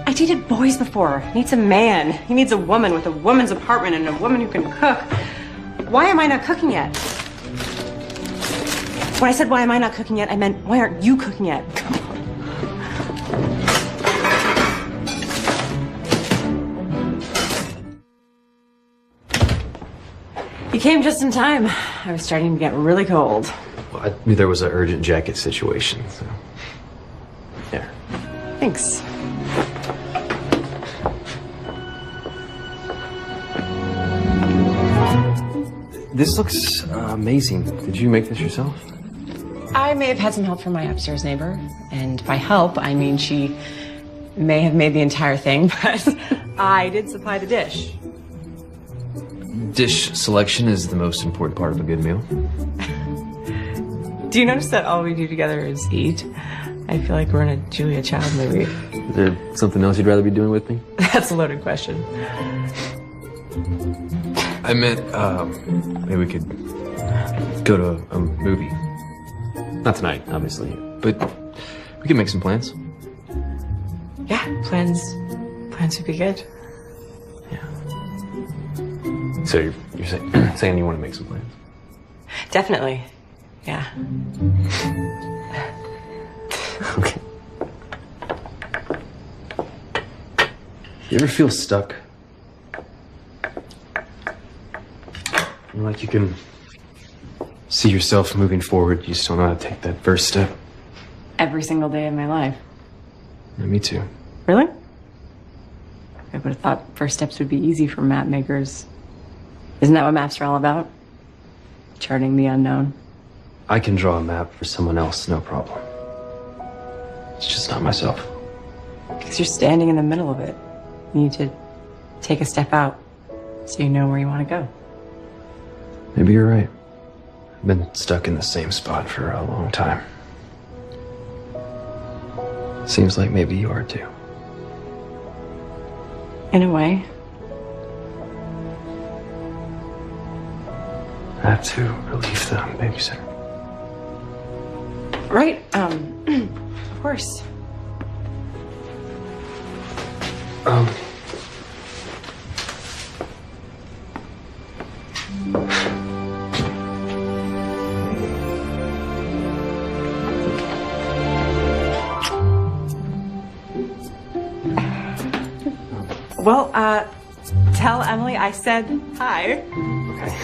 I dated boys before. He needs a man. He needs a woman with a woman's apartment and a woman who can cook. Why am I not cooking yet? When I said why am I not cooking yet, I meant why aren't you cooking yet? You came just in time. I was starting to get really cold. Well, I knew there was an urgent jacket situation, so... There. Thanks. This looks amazing. Did you make this yourself? I may have had some help from my upstairs neighbor. And by help, I mean she may have made the entire thing, but I did supply the dish. Dish selection is the most important part of a good meal. Do you notice that all we do together is eat? I feel like we're in a Julia Child movie. Is there something else you'd rather be doing with me? That's a loaded question. I meant, maybe we could go to a movie. Not tonight, obviously, but we could make some plans. Yeah, plans would be good. So you're saying you want to make some plans? Definitely. Yeah. Okay. You ever feel stuck? Like you can see yourself moving forward, you just don't know how to take that first step? Every single day of my life. Yeah, me too. Really? I would have thought first steps would be easy for map makers. Isn't that what maps are all about? Charting the unknown. I can draw a map for someone else, no problem. It's just not myself. Because you're standing in the middle of it. You need to take a step out so you know where you want to go. Maybe you're right. I've been stuck in the same spot for a long time. Seems like maybe you are too. In a way. I have to relieve the babysitter. Right, of course. Well, tell Emily I said hi. Okay.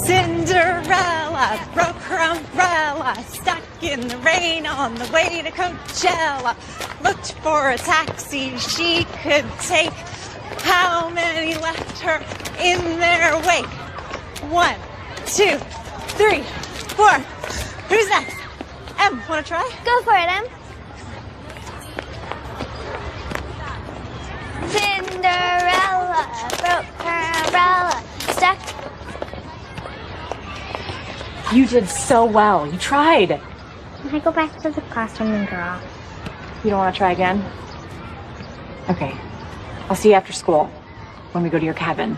Cinderella broke her umbrella, stuck in the rain on the way to Coachella. Looked for a taxi she could take. How many left her in their wake? 1, 2, 3, 4. Who's next? Em, wanna try? Go for it, Em. Cinderella broke her umbrella, stuck. You did so well. You tried. Can I go back to the classroom and draw? You don't want to try again? Okay. I'll see you after school when we go to your cabin.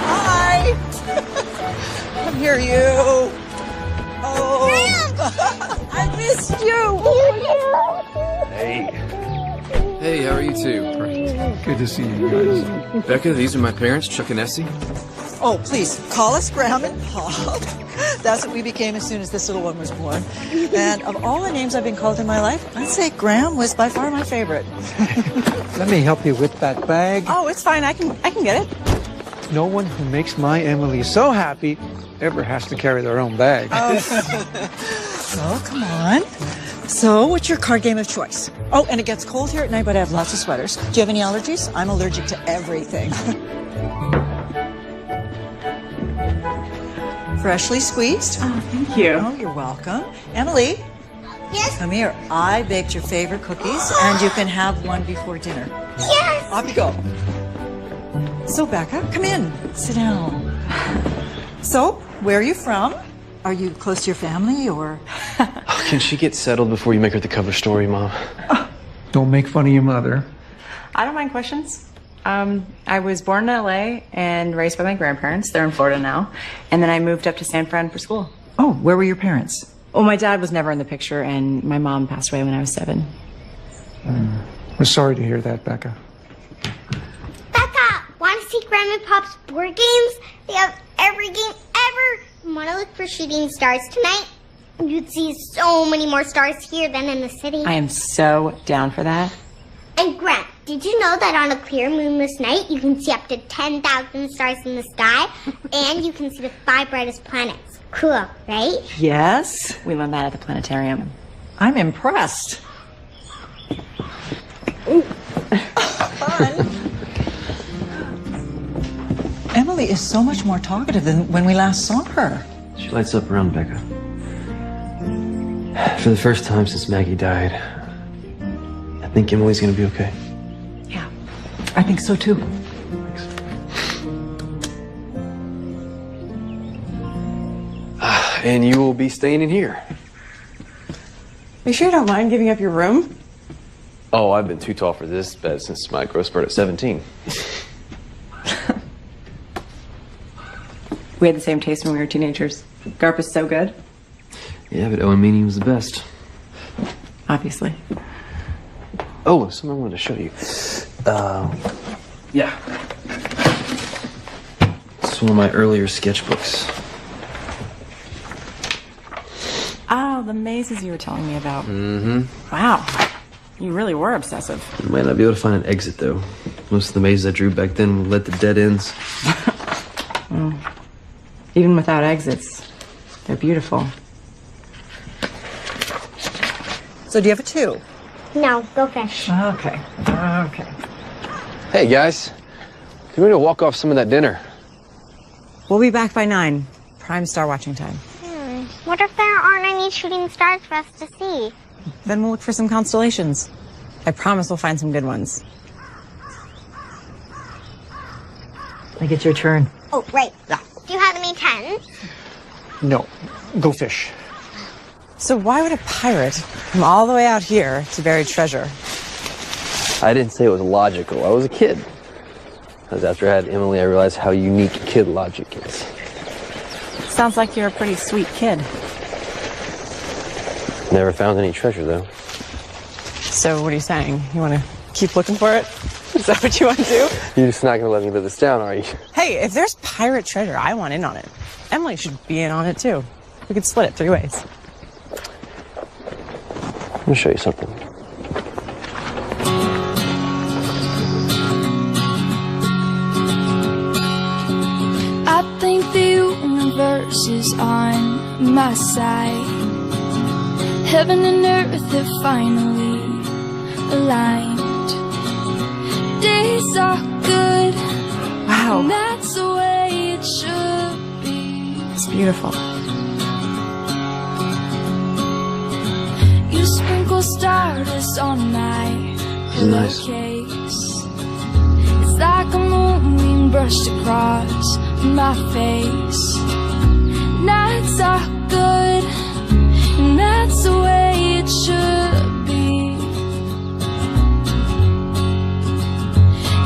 Hi! Come here, you. Oh, I missed you. Hey. Hey, how are you two? Good to see you guys. Becca, these are my parents, Chuck and Essie. Oh, please, call us Graham and Pop. That's what we became as soon as this little one was born. And of all the names I've been called in my life, I'd say Graham was by far my favorite. Let me help you with that bag. Oh, it's fine. I can get it. No one who makes my Emily so happy ever has to carry their own bag. Oh, come on. So, what's your card game of choice? Oh, and it gets cold here at night, but I have lots of sweaters. Do you have any allergies? I'm allergic to everything. Freshly squeezed. Oh, thank you. Oh, you're welcome. Emily. Yes? Come here. I baked your favorite cookies, and you can have one before dinner. Yes! Off you go. So, Becca, come in. Sit down. So, where are you from? Are you close to your family, or? Can she get settled before you make her the cover story, Mom? Don't make fun of your mother. I don't mind questions. I was born in LA and raised by my grandparents. They're in Florida now. And then I moved up to San Fran for school. Oh, where were your parents? Well, my dad was never in the picture, and my mom passed away when I was 7. We're sorry to hear that, Becca. Becca, want to see Grandma and Pop's board games? They have every game ever. Want to look for shooting stars tonight? You'd see so many more stars here than in the city. I am so down for that. And Grant, did you know that on a clear moonless night, you can see up to 10,000 stars in the sky, and you can see the 5 brightest planets? Cool, right? Yes. We learned that at the planetarium. I'm impressed. Fun. Emily is so much more talkative than when we last saw her. She lights up around Becca. For the first time since Maggie died, I think Emily's gonna be okay. Yeah, I think so too. Thanks. And you will be staying in here. You sure you don't mind giving up your room? Oh, I've been too tall for this bed since my growth spurt at 17. We had the same taste when we were teenagers. Garp is so good. Yeah, but Owen Meany was the best. Obviously. Oh, something I wanted to show you. Yeah. It's one of my earlier sketchbooks. Oh, the mazes you were telling me about. Mm-hmm. Wow. You really were obsessive. You might not be able to find an exit, though. Most of the mazes I drew back then led to dead ends. Well, even without exits, they're beautiful. So do you have a 2? No, go fish. Okay. Hey, guys. Can we go walk off some of that dinner? We'll be back by 9. Prime star watching time. What if there aren't any shooting stars for us to see? Then we'll look for some constellations. I promise we'll find some good ones. I think it's your turn. Oh, right. Do you have any 10s? No. Go fish. So why would a pirate come all the way out here to bury treasure? I didn't say it was logical. I was a kid. Because after I had Emily, I realized how unique kid logic is. Sounds like you're a pretty sweet kid. Never found any treasure, though. So what are you saying? You want to keep looking for it? Is that what you want to do? You're just not going to let me live this down, are you? Hey, if there's pirate treasure, I want in on it. Emily should be in on it, too. We could split it 3 ways. I'm going to show you something. I think the universe is on my side. Heaven and earth have finally aligned. Days are good. Wow. And that's the way it should be. It's beautiful. You sprinkle stardust on my pillowcase. It's like a moonbeam brushed across my face. Nights are good, and that's the way it should be.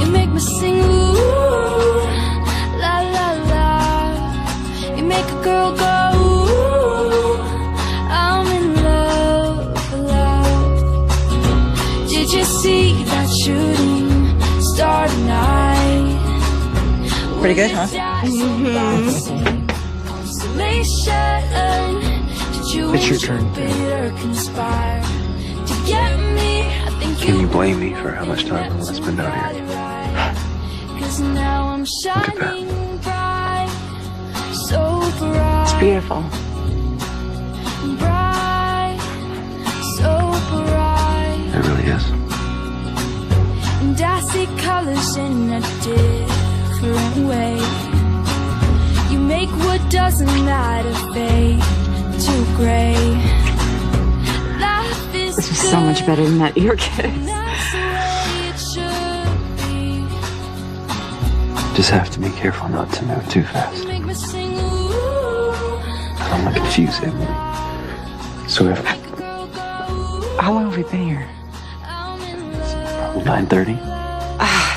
You make me sing, ooh, la la la. You make a girl go, ooh, I'm in love, love. Did you see that shooting star tonight? Pretty good, huh? It's your turn. Can you blame me for how much time I want to spend out here? Look at that. It's beautiful. It really is. And I see colors in a different way. You make what doesn't matter fade to gray. Life is This is so much better than that ear kiss. Just have to be careful not to move too fast. Make me sing, ooh, I don't want to confuse Emily. So if How long have we been here? 9:30.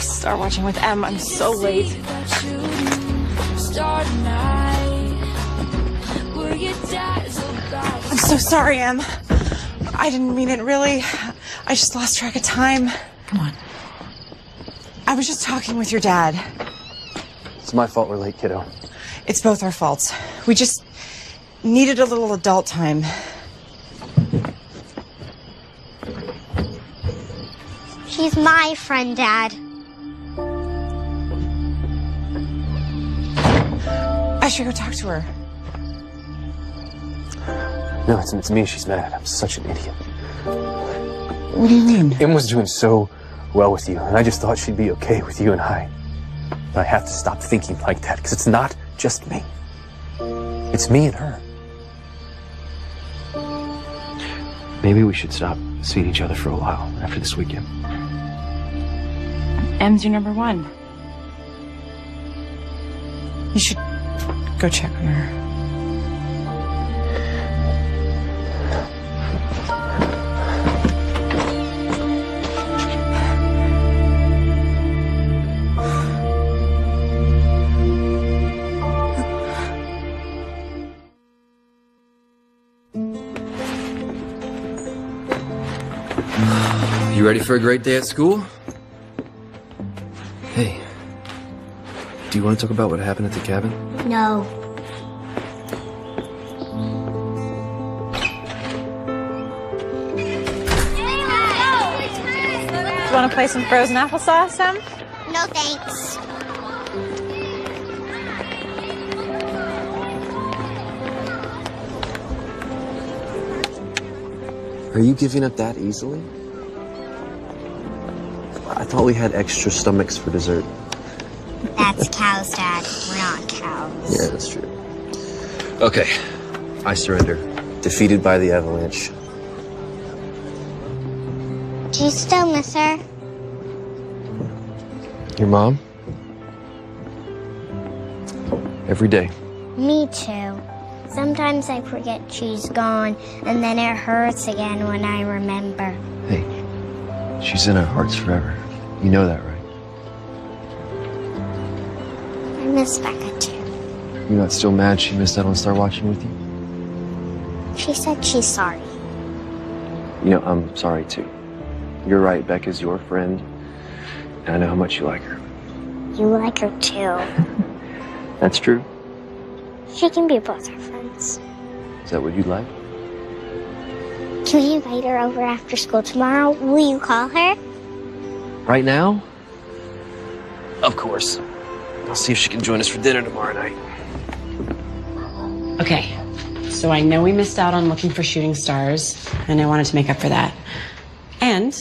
Star watching with Em. I'm so late. Start night. Will your dazzle bright. I'm so sorry, Em. I didn't mean it, really. I just lost track of time. Come on. I was just talking with your dad. It's my fault we're late, kiddo. It's both our faults. We just needed a little adult time. She's my friend, Dad. I should go talk to her. No, it's me she's mad at. I'm such an idiot. What do you mean? Em was doing so well with you, and I just thought she'd be okay with you and I. But I have to stop thinking like that, because it's not just me. It's me and her. Maybe we should stop seeing each other for a while after this weekend. Em's your number one. You should go check on her. You ready for a great day at school? Hey, do you want to talk about what happened at the cabin? No. You want to play some frozen applesauce, Em? No thanks. Are you giving up that easily? I thought we had extra stomachs for dessert. That's cows, Dad. We're not cows. Yeah, that's true. Okay, I surrender. Defeated by the avalanche. Do you still miss her? Your mom? Every day. Me too. Sometimes I forget she's gone, and then it hurts again when I remember. Hey, she's in our hearts forever. You know that, right? I miss Becca too. You're not still mad she missed out on Star watching with you? She said she's sorry. You know, I'm sorry too. You're right, Becca's your friend, and I know how much you like her. You like her too. That's true. She can be both our friends. Is that what you'd like? Can we invite her over after school tomorrow? Will you call her? Right now? Of course. I'll see if she can join us for dinner tomorrow night. Okay, so I know we missed out on looking for shooting stars, and I wanted to make up for that. And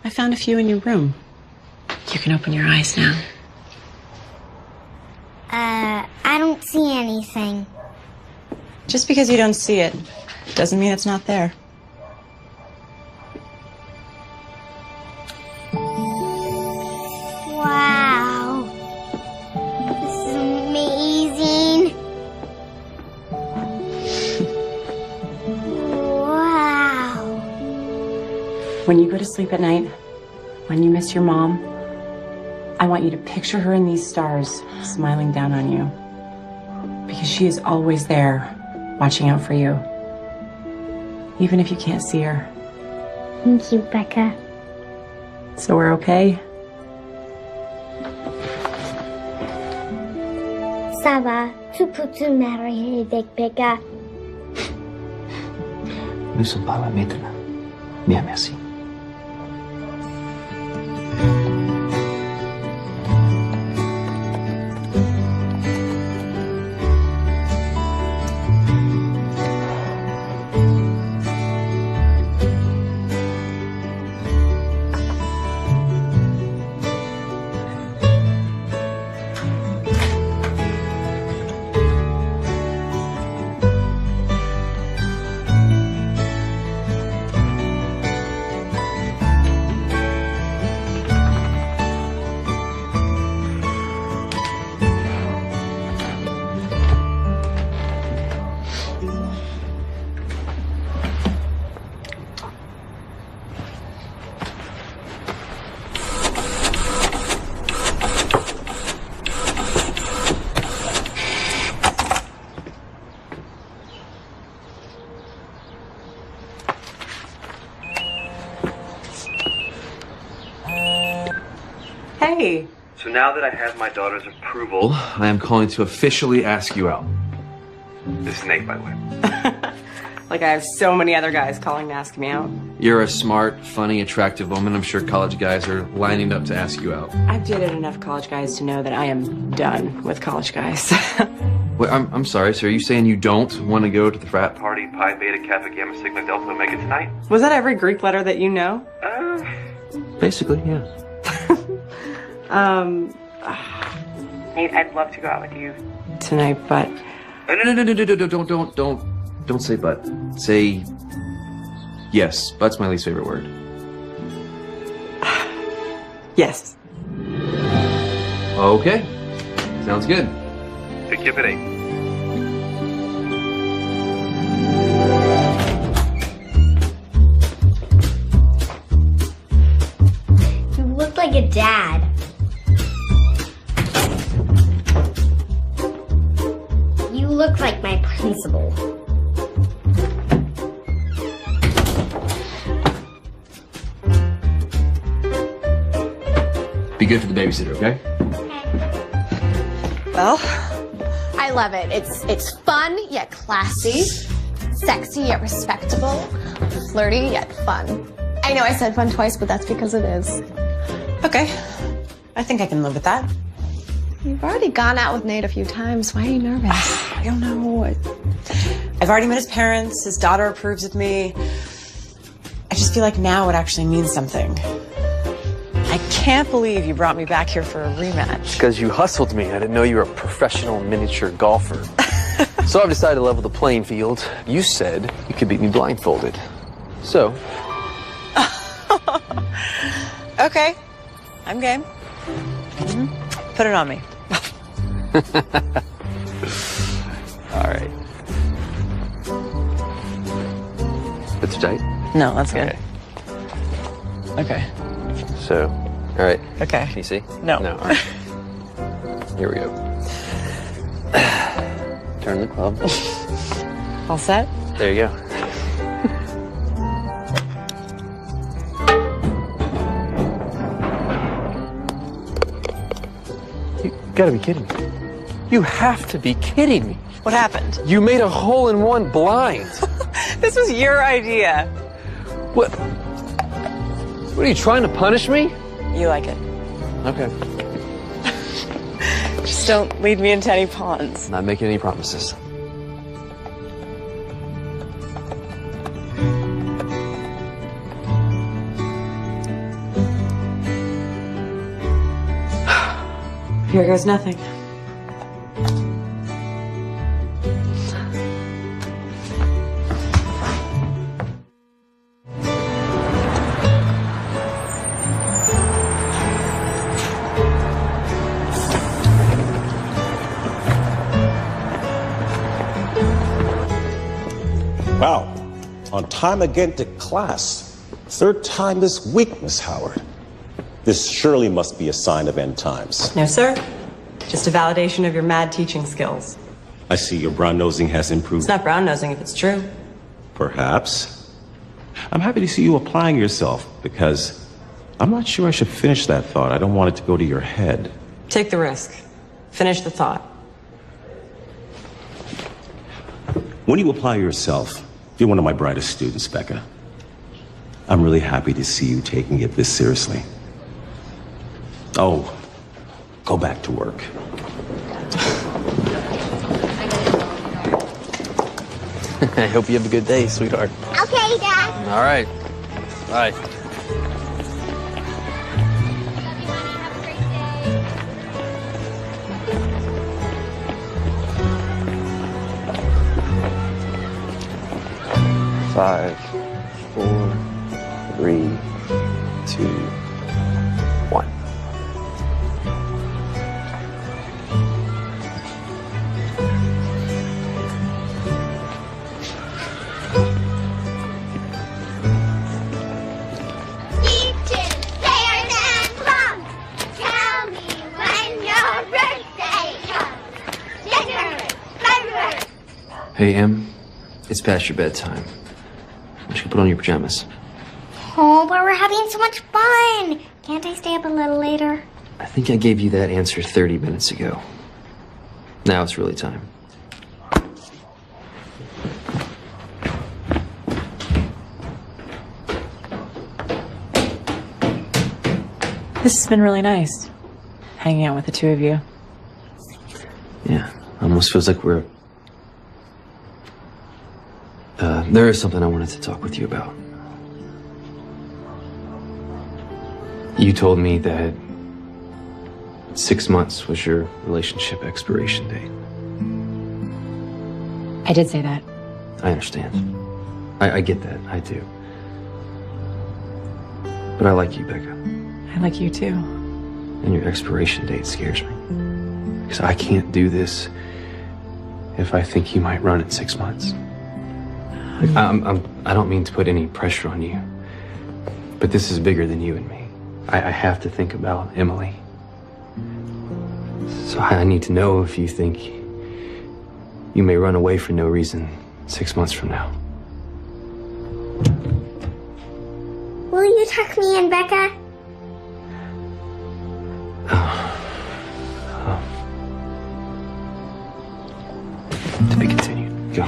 I found a few in your room. You can open your eyes now. I don't see anything. Just because you don't see it doesn't mean it's not there. Wow. This is amazing. Wow. When you go to sleep at night, when you miss your mom, I want you to picture her in these stars, smiling down on you. Because she is always there, watching out for you. Even if you can't see her. Thank you, Becca. So we're okay? Ça va? Tu peux-tu marier avec Becca? Nous ne sommes pas là maintenant. Bien, merci. Hey. So now that I have my daughter's approval, I am calling to officially ask you out. This is Nate, by the way. Like I have so many other guys calling to ask me out. You're a smart, funny, attractive woman. I'm sure college guys are lining up to ask you out. I've dated enough college guys to know that I am done with college guys. Wait, I'm sorry, so are you saying you don't want to go to the frat party Pi Beta Kappa Gamma Sigma Delta Omega tonight? Was that every Greek letter that you know? Basically, yeah. Nate, I'd love to go out with you tonight, but... No, don't say but. Say yes. But's my least favorite word. Yes. Okay. Sounds good. Pick you up at 8. You look like a dad. You look like my principal. Be good for the babysitter, okay? Well, I love it. It's fun yet classy, sexy yet respectable, flirty yet fun. I know I said fun twice, but that's because it is. Okay. I think I can live with that. You've already gone out with Nate a few times. Why are you nervous? I don't know. I've already met his parents. His daughter approves of me. I just feel like now it actually means something. I can't believe you brought me back here for a rematch. Because you hustled me. I didn't know you were a professional miniature golfer. So I've decided to level the playing field. You said you could beat me blindfolded. So. Okay. I'm game. Put it on me. All right. That's tight? No, that's good. Okay. So, all right. Okay. Can you see? No. No, all right. Here we go. Turn the club. All set? There you go. You gotta be kidding me. You have to be kidding me. What happened? You made a hole-in-one blind. This was your idea. What? What are you trying to punish me? You like it. Okay. Just don't lead me into any ponds. Not making any promises. Here goes nothing. Wow. On time again to class. Third time this week, Miss Howard. This surely must be a sign of end times. No, sir. Just a validation of your mad teaching skills. I see your brown-nosing has improved. It's not brown-nosing if it's true. Perhaps. I'm happy to see you applying yourself, because I'm not sure I should finish that thought. I don't want it to go to your head. Take the risk. Finish the thought. When you apply yourself, you're one of my brightest students, Becca. I'm really happy to see you taking it this seriously. Oh, go back to work. I hope you have a good day, sweetheart. Okay, Dad. All right. Bye. Five, 4, 3, 2, 1. Hey, Em, it's past your bedtime. You should put on your pajamas. Oh, but we're having so much fun. Can't I stay up a little later? I think I gave you that answer 30 minutes ago. Now it's really time. This has been really nice, hanging out with the two of you. Yeah, almost feels like we're... there is something I wanted to talk with you about. You told me that 6 months was your relationship expiration date. I did say that. I understand. I get that. I do. But I like you, Becca. I like you too. And your expiration date scares me. Because I can't do this if I think you might run in 6 months. I don't mean to put any pressure on you, but this is bigger than you and me. I have to think about Emily. So I need to know if you think you may run away for no reason 6 months from now. Will you tuck me in, Becca? To be continued. Go.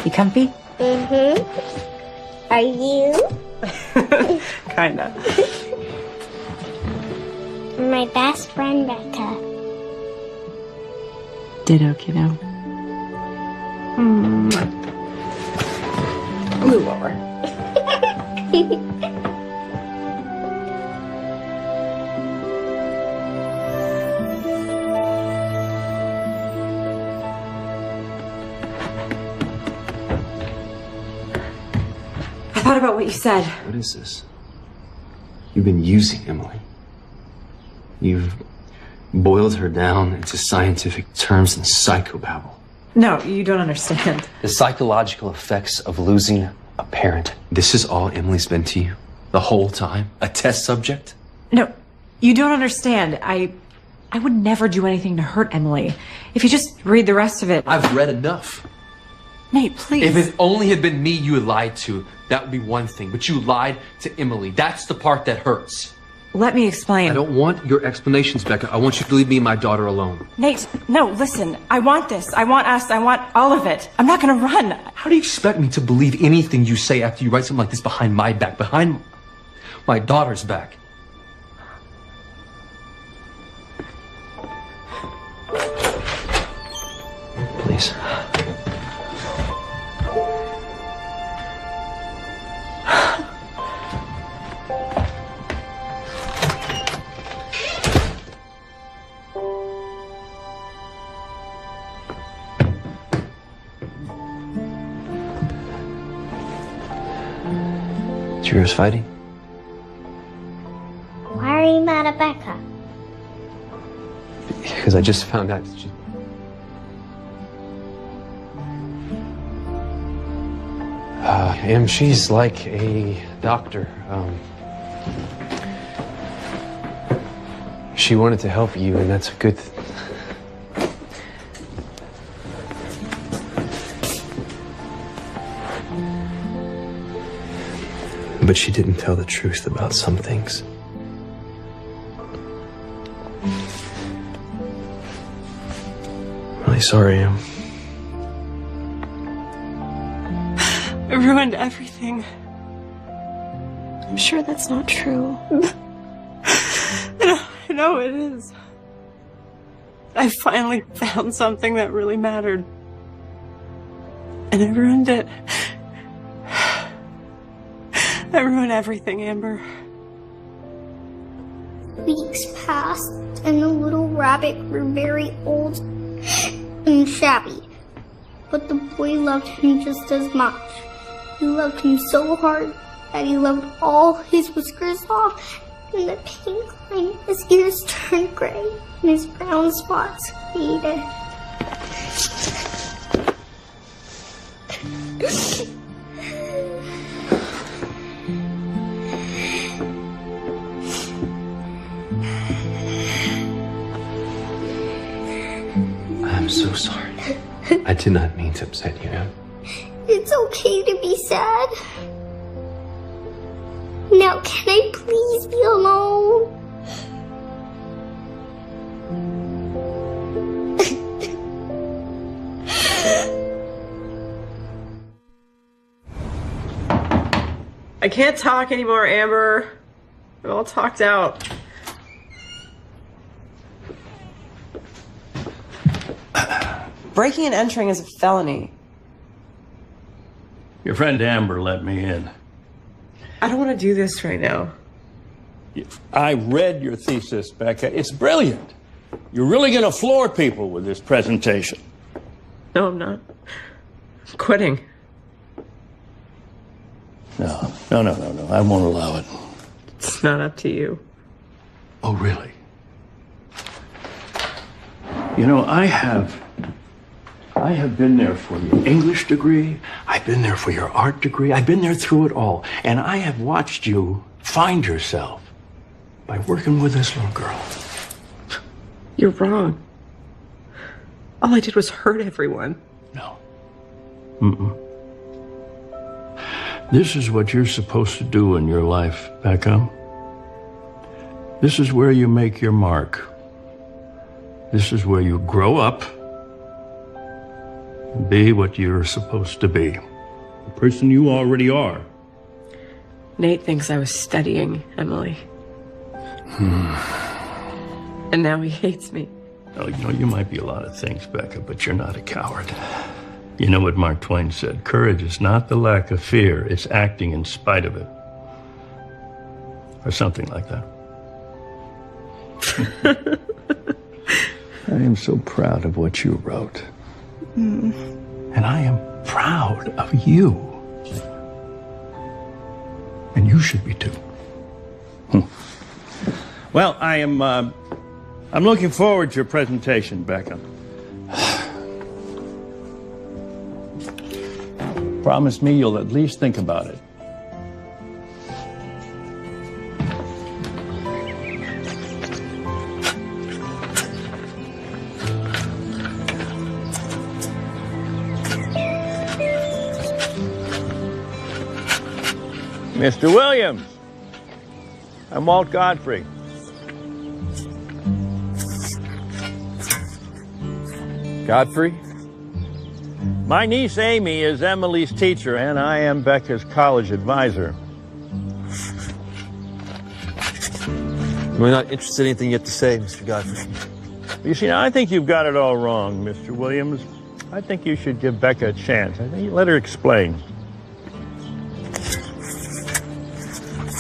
You comfy? Mm-hmm. Are you? Kinda. My best friend, Becca. Ditto, kiddo. Move over. I thought about what you said. What is this? You've been using Emily. You've boiled her down into scientific terms and psychobabble. No, you don't understand. The psychological effects of losing a parent. This is all Emily's been to you? The whole time? A test subject? No, you don't understand. I would never do anything to hurt Emily. If you just read the rest of it. I've read enough. Nate, please. If it only had been me you had lied to, that would be one thing. But you lied to Emily. That's the part that hurts. Let me explain. I don't want your explanations, Becca. I want you to leave me and my daughter alone. Nate, no, listen. I want this. I want us. I want all of it. I'm not gonna run. How do you expect me to believe anything you say after you write something like this behind my back, behind my daughter's back? Please. Yours fighting? Why are you mad at Becca? Because I just found out that she's like a doctor. She wanted to help you, and that's a good thing. But she didn't tell the truth about some things. Really sorry, Em. I ruined everything. I'm sure that's not true. I know it is. I finally found something that really mattered. And I ruined it. I ruined everything, Amber. Weeks passed, and the little rabbit grew very old and shabby. But the boy loved him just as much. He loved him so hard that he loved all his whiskers off And the pink line, his ears turned gray, and his brown spots faded. I'm so sorry. I did not mean to upset you, Em. It's okay to be sad. Now, can I please be alone? I can't talk anymore, Amber. I'm all talked out. Breaking and entering is a felony. Your friend Amber let me in. I don't want to do this right now. I read your thesis, Becca. It's brilliant. You're really going to floor people with this presentation. No, I'm not. I'm quitting. No. I won't allow it. It's not up to you. Oh, really? You know, I have been there for your English degree. I've been there for your art degree. I've been there through it all. And I have watched you find yourself by working with this little girl. You're wrong. All I did was hurt everyone. No. This is what you're supposed to do in your life, Becca. This is where you make your mark. This is where you grow up and be what you're supposed to be. The person you already are. Nate thinks I was studying, Emily. And now he hates me. Oh, you know, you might be a lot of things, Becca, but you're not a coward. You know what Mark Twain said? Courage is not the lack of fear, it's acting in spite of it. Or something like that. I am so proud of what you wrote. And I am proud of you. And you should be too. Well, I'm looking forward to your presentation, Becca. Promise me you'll at least think about it. Mr. Williams, I'm Walt Godfrey. Godfrey? My niece Amy is Emily's teacher, and I am Becca's college advisor. We're not interested in anything you have to say, Mr. Godfrey. You see, I think you've got it all wrong, Mr. Williams. I think you should give Becca a chance. I think you let her explain.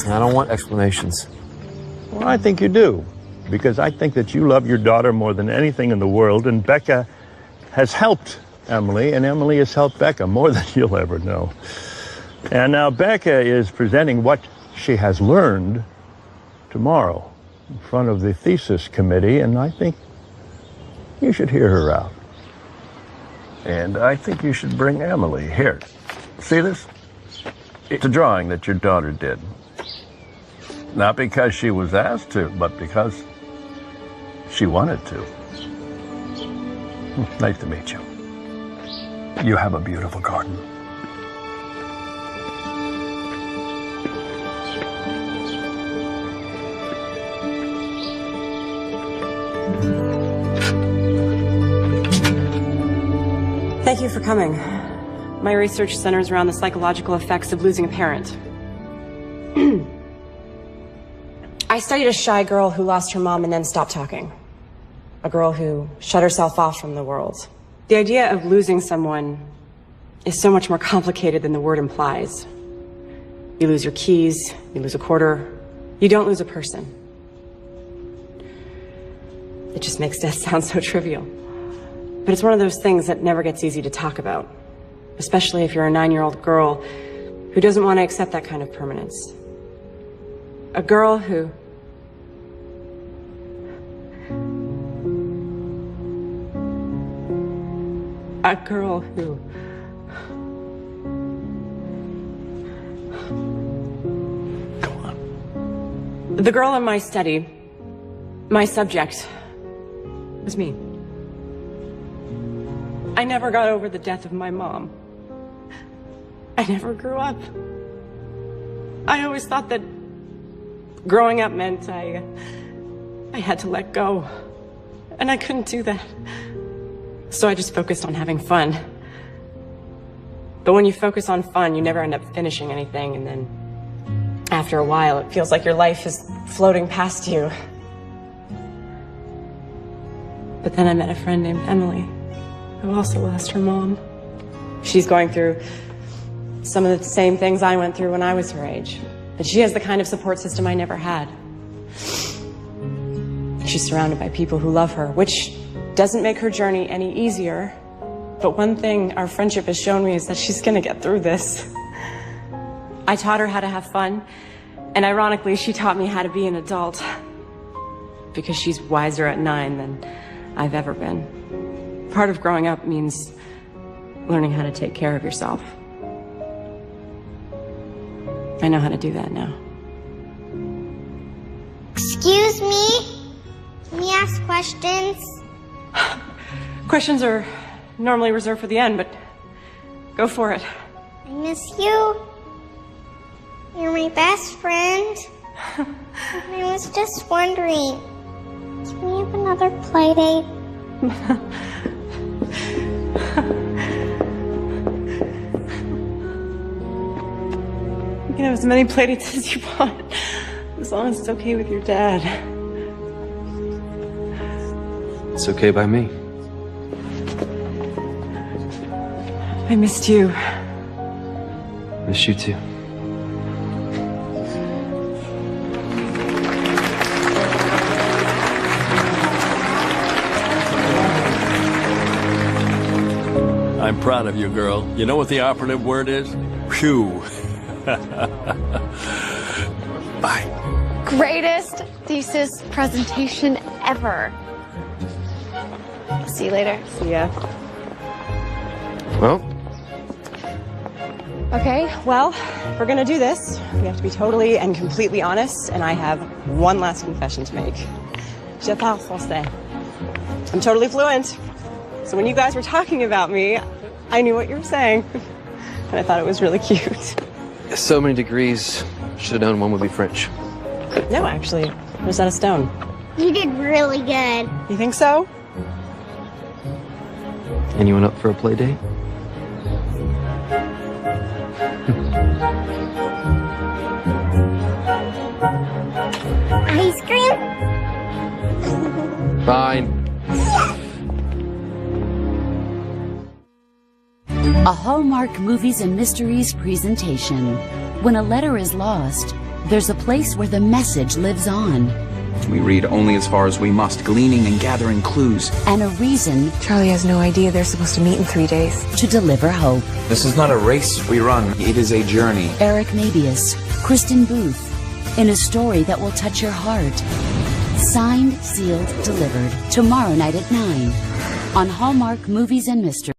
I don't want explanations. Well, I think you do, because I think that you love your daughter more than anything in the world, and Becca has helped Emily, and Emily has helped Becca more than you'll ever know. And now Becca is presenting what she has learned tomorrow in front of the thesis committee, and I think you should hear her out. And I think you should bring Emily here. See this? It's a drawing that your daughter did. Not because she was asked to, but because she wanted to. Nice to meet you. You have a beautiful garden. Thank you for coming. My research centers around the psychological effects of losing a parent. I studied a shy girl who lost her mom and then stopped talking. A girl who shut herself off from the world. The idea of losing someone is so much more complicated than the word implies. You lose your keys, you lose a quarter, you don't lose a person. It just makes death sound so trivial. But it's one of those things that never gets easy to talk about, especially if you're a 9-year-old girl who doesn't want to accept that kind of permanence. A girl who A girl who... Go on. The girl in my study, my subject, was me. I never got over the death of my mom. I never grew up. I always thought that growing up meant I had to let go. And I couldn't do that. So I just focused on having fun. But when you focus on fun, you never end up finishing anything, and then after a while, it feels like your life is floating past you. But then I met a friend named Emily, who also lost her mom. She's going through some of the same things I went through when I was her age. But she has the kind of support system I never had. She's surrounded by people who love her, which doesn't make her journey any easier. But one thing our friendship has shown me is that she's gonna get through this. I taught her how to have fun, and ironically, she taught me how to be an adult. Because she's wiser at 9 than I've ever been. Part of growing up means learning how to take care of yourself. I know how to do that now. Excuse me? Can we ask questions? Questions are normally reserved for the end, but go for it. I miss you. You're my best friend. I was just wondering, can we have another play date? You can have as many playdates as you want, as long as it's okay with your dad. It's okay by me. I missed you. Miss you too. I'm proud of you, girl. You know what the operative word is? Phew. Bye. Greatest thesis presentation ever. See you later. See ya. Well, Okay, well, if we're gonna do this, we have to be totally and completely honest, and I have one last confession to make. Je parle français. I'm totally fluent. So when you guys were talking about me, I knew what you were saying. And I thought it was really cute. so many degrees. Should have known one would be French. No, actually, Rosetta Stone. You did really good. You think so? Anyone up for a play date? Ice cream? Fine. A Hallmark Movies and Mysteries presentation. When a letter is lost, there's a place where the message lives on. We read only as far as we must, gleaning and gathering clues. And a reason Charlie has no idea they're supposed to meet in 3 days. To deliver hope. This is not a race we run, it is a journey. Eric Mabius, Kristen Booth, in a story that will touch your heart. Signed, sealed, delivered. Tomorrow night at 9 on Hallmark Movies and Mysteries.